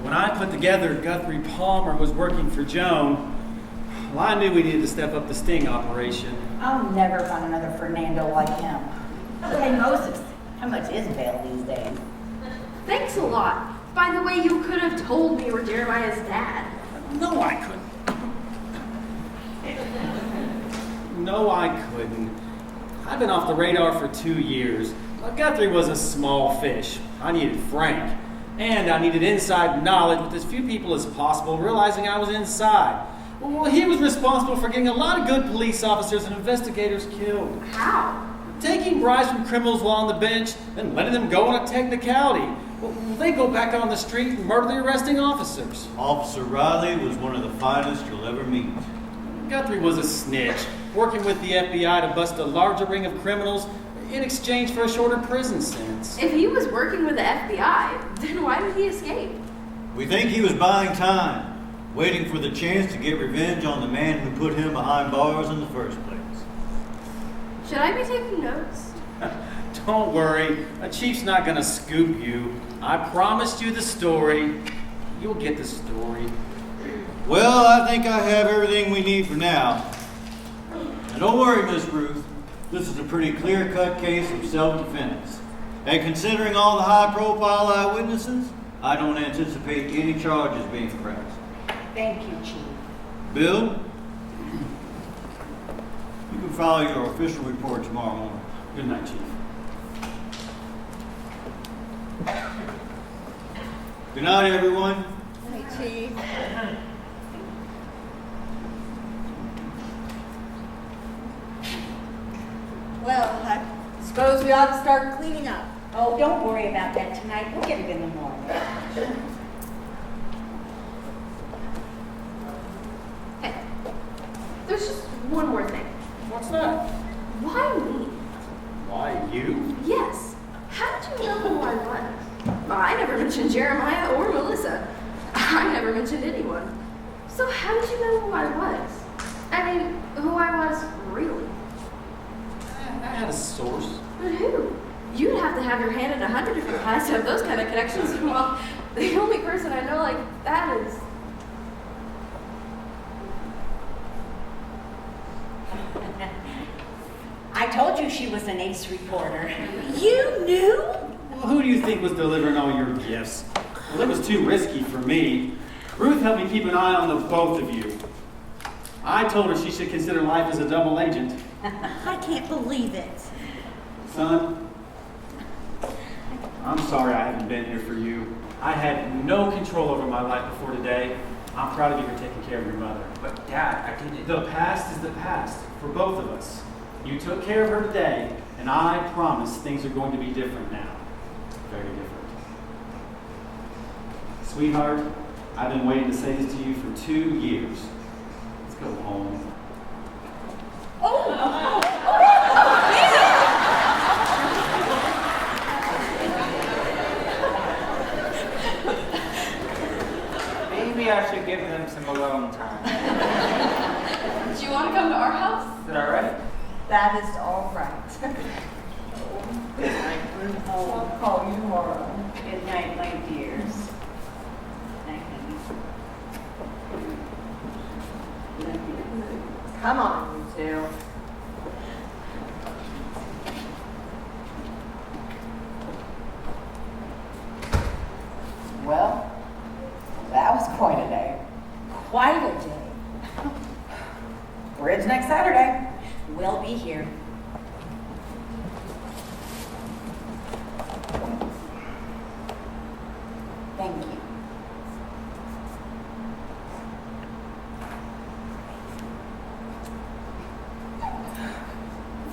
When I put together Guthrie Palmer was working for Joan, well, I knew we needed to step up the sting operation. I'll never find another Fernando like him. Hey, Moses, how much is bail these days? Thanks a lot. By the way, you could have told me you were Jeremiah's dad. No, I couldn't. No, I couldn't. I've been off the radar for 2 years. Guthrie was a small fish. I needed Frank. And I needed inside knowledge with as few people as possible, realizing I was inside. Well, he was responsible for getting a lot of good police officers and investigators killed. How? Taking bribes from criminals while on the bench and letting them go on a technicality. Well, they go back on the street and murder the arresting officers. Officer Riley was one of the finest you'll ever meet. Guthrie was a snitch, working with the FBI to bust a larger ring of criminals in exchange for a shorter prison sentence. If he was working with the FBI, then why did he escape? We think he was buying time, waiting for the chance to get revenge on the man who put him behind bars in the first place. Should I be taking notes? Don't worry, a chief's not gonna scoop you. I promised you the story. You'll get the story. Well, I think I have everything we need for now. And don't worry, Miss Ruth. This is a pretty clear-cut case of self-defense. And considering all the high-profile eyewitnesses, I don't anticipate any charges being pressed. Thank you, Chief. Bill, you can file your official report tomorrow morning. Good night, Chief. Good night, everyone. Hey, Chief. Well, I suppose we ought to start cleaning up. Oh, don't worry about that tonight. We'll get it in the morning. Hey, there's just one more thing. What's that? Why me? Why, you? Yes. How did you know who I was? I never mentioned Jeremiah or Melissa. I never mentioned anyone. So how did you know who I was? I mean, who I was really? I had a source. But who? You'd have to have your hand in 100 different pies to have those kind of connections. Well, the only person I know like that is... I told you she was an ace reporter. You knew? Well, who do you think was delivering all your gifts? Well, it was too risky for me. Ruth helped me keep an eye on the both of you. I told her she should consider life as a double agent. I can't believe it. Son, I'm sorry I haven't been here for you. I had no control over my life before today. I'm proud of you for taking care of your mother. But Dad, I didn't... The past is the past for both of us. You took care of her today, and I promise things are going to be different now. Very different. Sweetheart, I've been waiting to say this to you for 2 years. Let's go home. Oh! That is all right. Good night, Ruth. I'll call you tomorrow. Good night, my dears. Night, honey. Love you. Come on, you two. Well, that was quite a day. Quite a day. Bridge next Saturday. We'll be here. Thank you.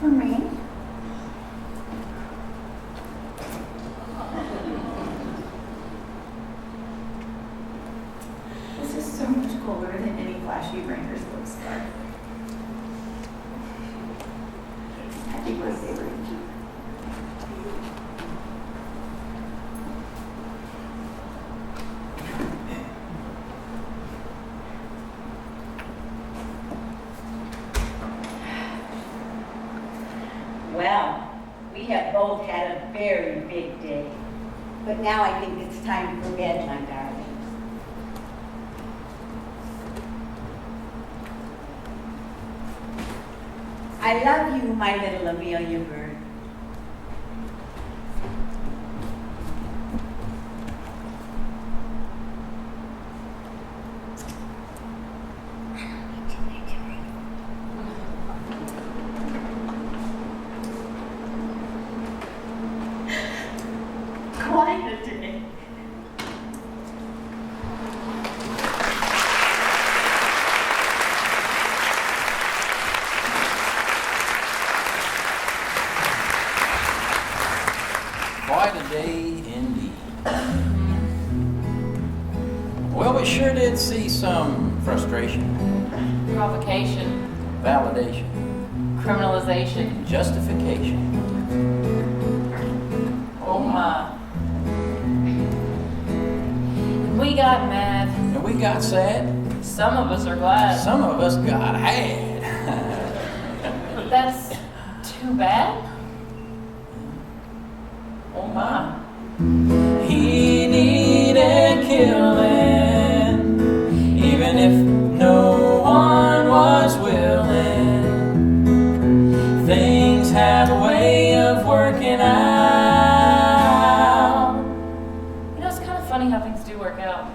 For me? This is so much cooler than any flashy Rangers looks like. Happy birthday, Ruth. Well, we have both had a very big day. But now I think it's time for bed, my darlings. I love you, my little Amelia bird. Quite a day. Quite a day indeed. Well, we sure did see some frustration, Provocation, validation, criminalization. justification. Oh my. We got mad. And we got sad. Some of us are glad. Some of us got had. But that's too bad. Oh my. He needed killing, even if no one was willing. Things have a way of working out. You know, it's kind of funny how things do work out.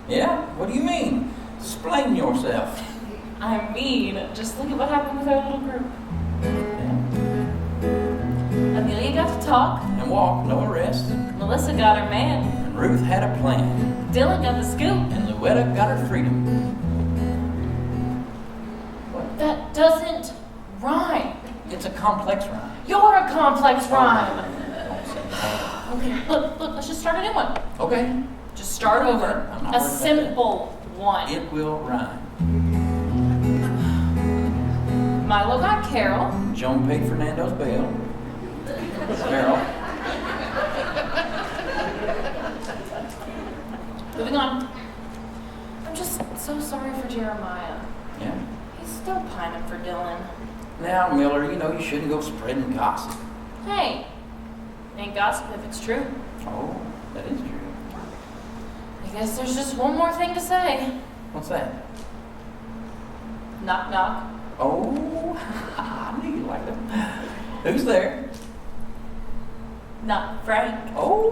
Yeah? What do you mean? Explain yourself. I mean, just look at what happened with our little group. Amelia got to talk. And walk, no arrest. Melissa got her man. And Ruth had a plan. Dylan got the scoop. And Luetta got her freedom. That doesn't rhyme. It's a complex rhyme. You're a complex rhyme. Don't say that. Okay, look, let's just start a new one. Okay. Just start over. I'm not A worried about simple one. It will rhyme. Milo got Carole. Joan paid Fernando's bail. Carole. Moving on. I'm just so sorry for Jeremiah. Yeah. He's still pining for Dylan. Now, Miller, you know you shouldn't go spreading gossip. Hey, ain't gossip if it's true. Oh, that is true. I guess there's just one more thing to say. What's that? Knock, knock. Oh, I knew you liked them. Who's there? Not Frank. Oh.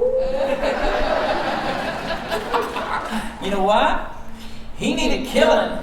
You know what? He needed killing.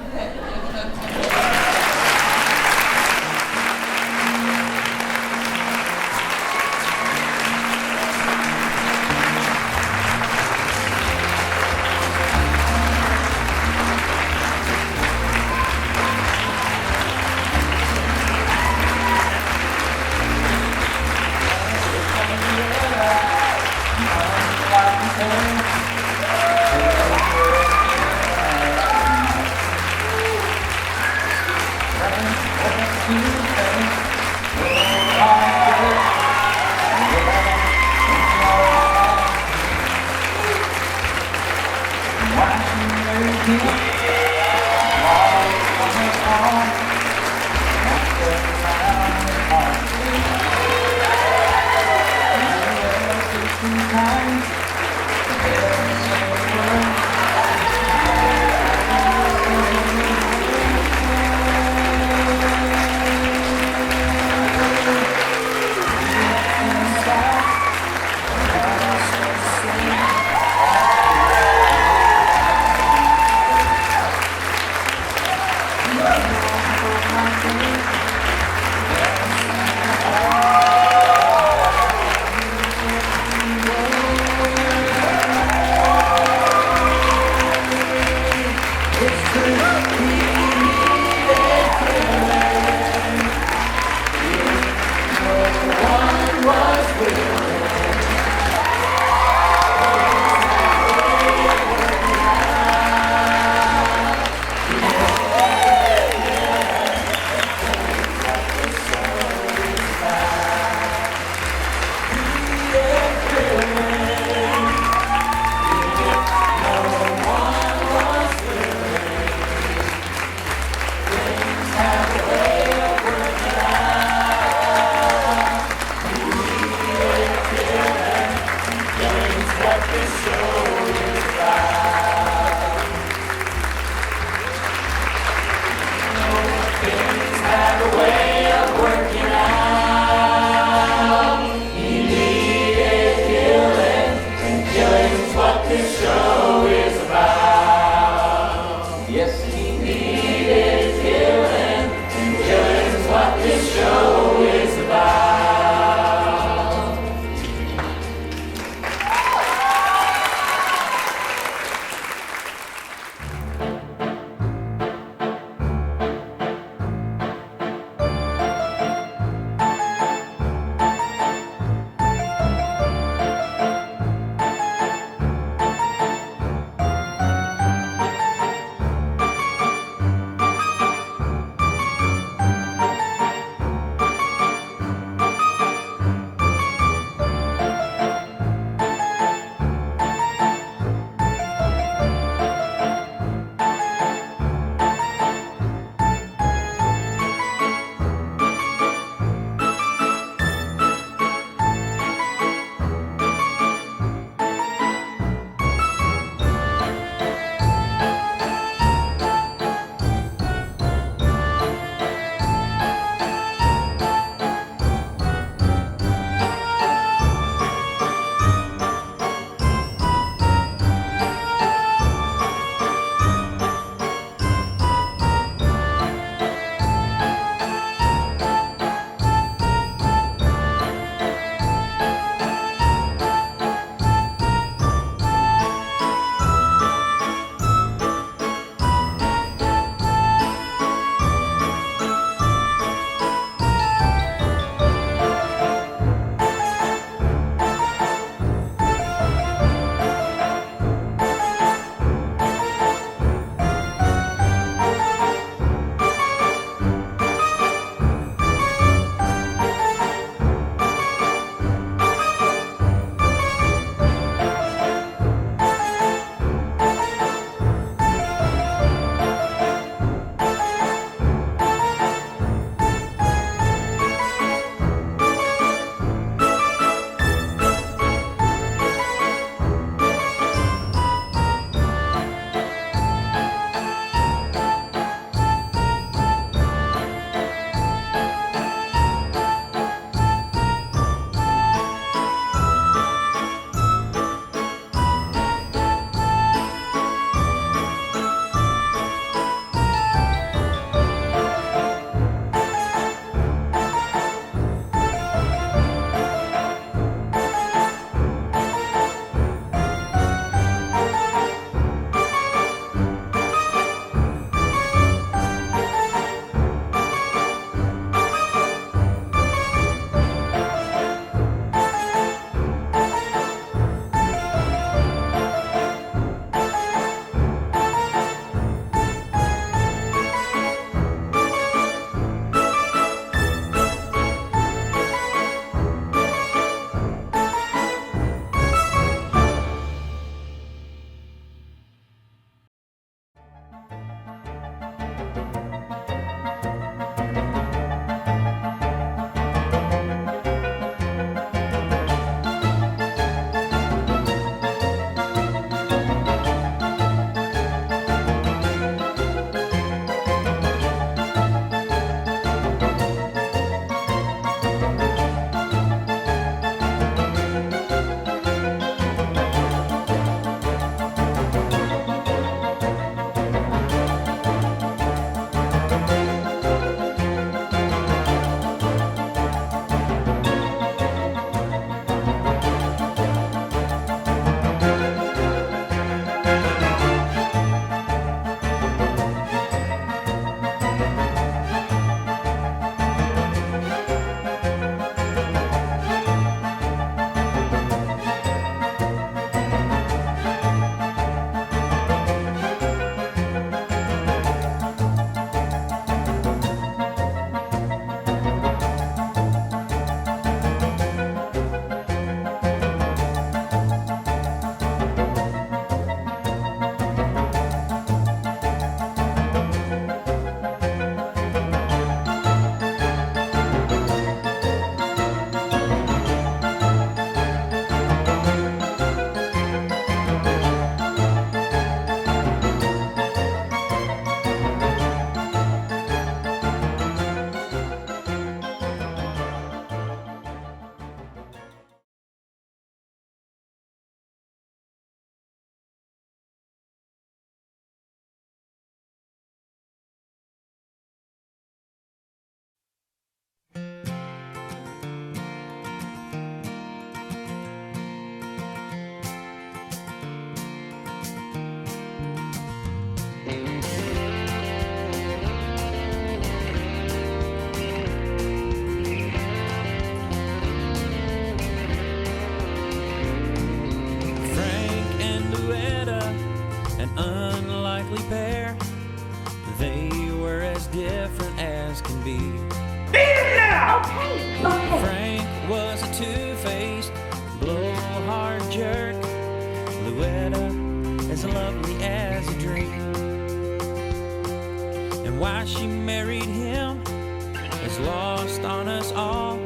on us all,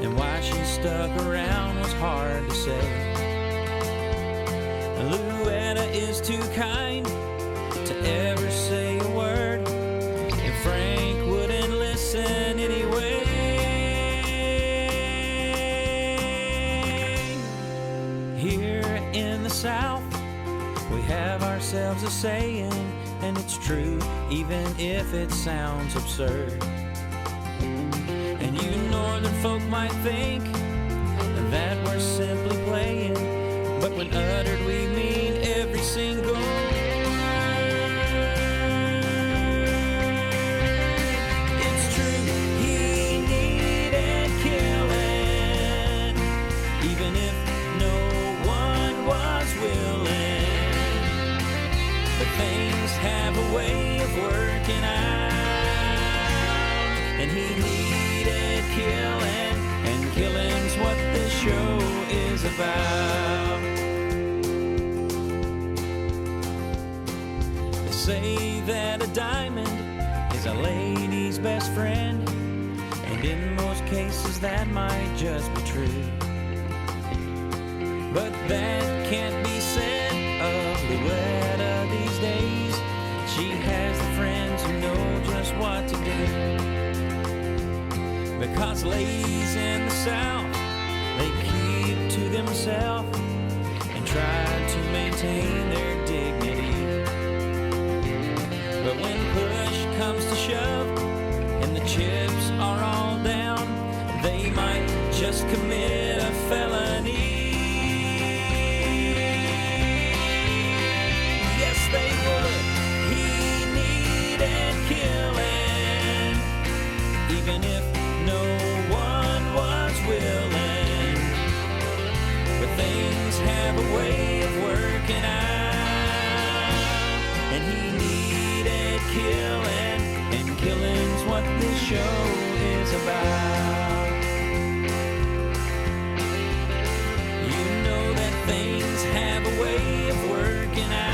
and why she stuck around was hard to say. Luetta is too kind to ever say a word, and Frank wouldn't listen anyway. Here in the South, we have ourselves a saying, and it's true even if it sounds absurd. And you northern folk might think that we're simply playing, but when uttered we mean every single word. It's true, he needed killing, even if no one was willing. But things have a way of working out, and he needed killing, and killing's what this show is about. They say that a diamond is a lady's best friend, and in most cases that might just be true. But that can't be said of Luetta these days. She has the friends who know just what to do. Because ladies in the South, they keep to themselves and try to maintain their dignity. But when push comes to shove and the chips are all down, they might just commit a felony. Yes, they would. He needed killing, even if no one was willing. But things have a way of working out, and he needed killing, and killing's what this show is about. You know that things have a way of working out.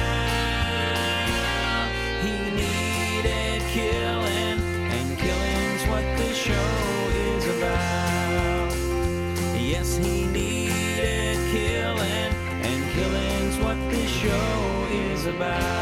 He needed killing, and killing's what this show is about. Yes, he needed killing, and killing's what this show is about.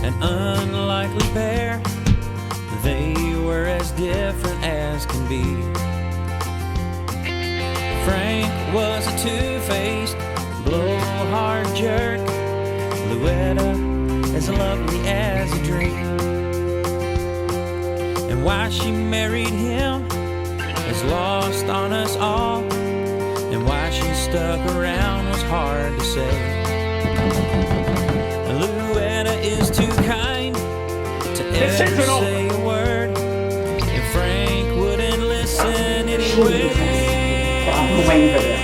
An unlikely pair, they were as different as can be. Frank was a two-faced, blowhard jerk. Luetta as lovely as a dream. And why she married him is lost on us all, and why she stuck around was hard to say. Luetta is too kind to ever say a word, and Frank wouldn't listen anyway. I'm waiting for this.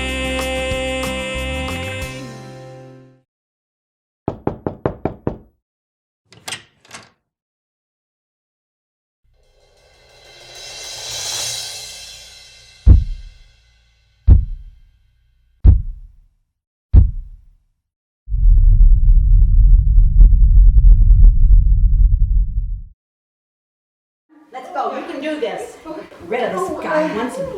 Let's go, you can do this. Get rid of this guy once and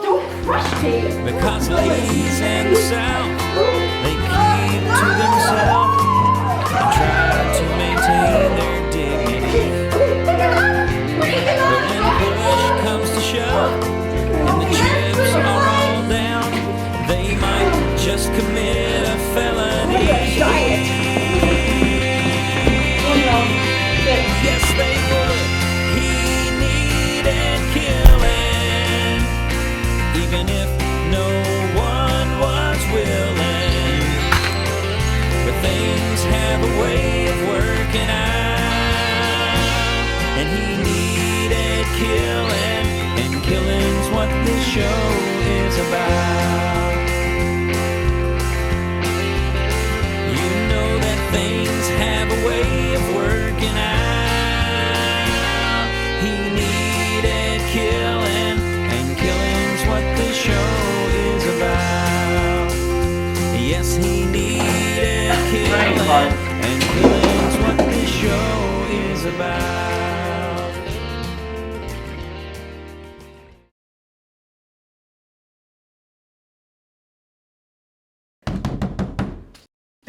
don't crush me. Because ladies in the South, they keep to themselves and try to maintain their dignity. But when push comes to shove and the chips are all down, they might just commit a felony.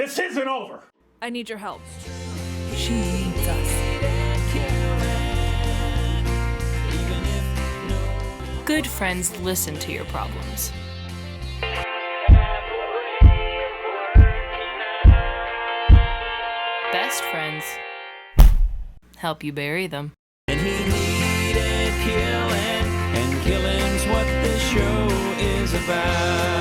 This isn't over. I need your help. She needs us. Good friends listen to your problems. Best friends help you bury them. And he needed killing, and killing's what this show is about.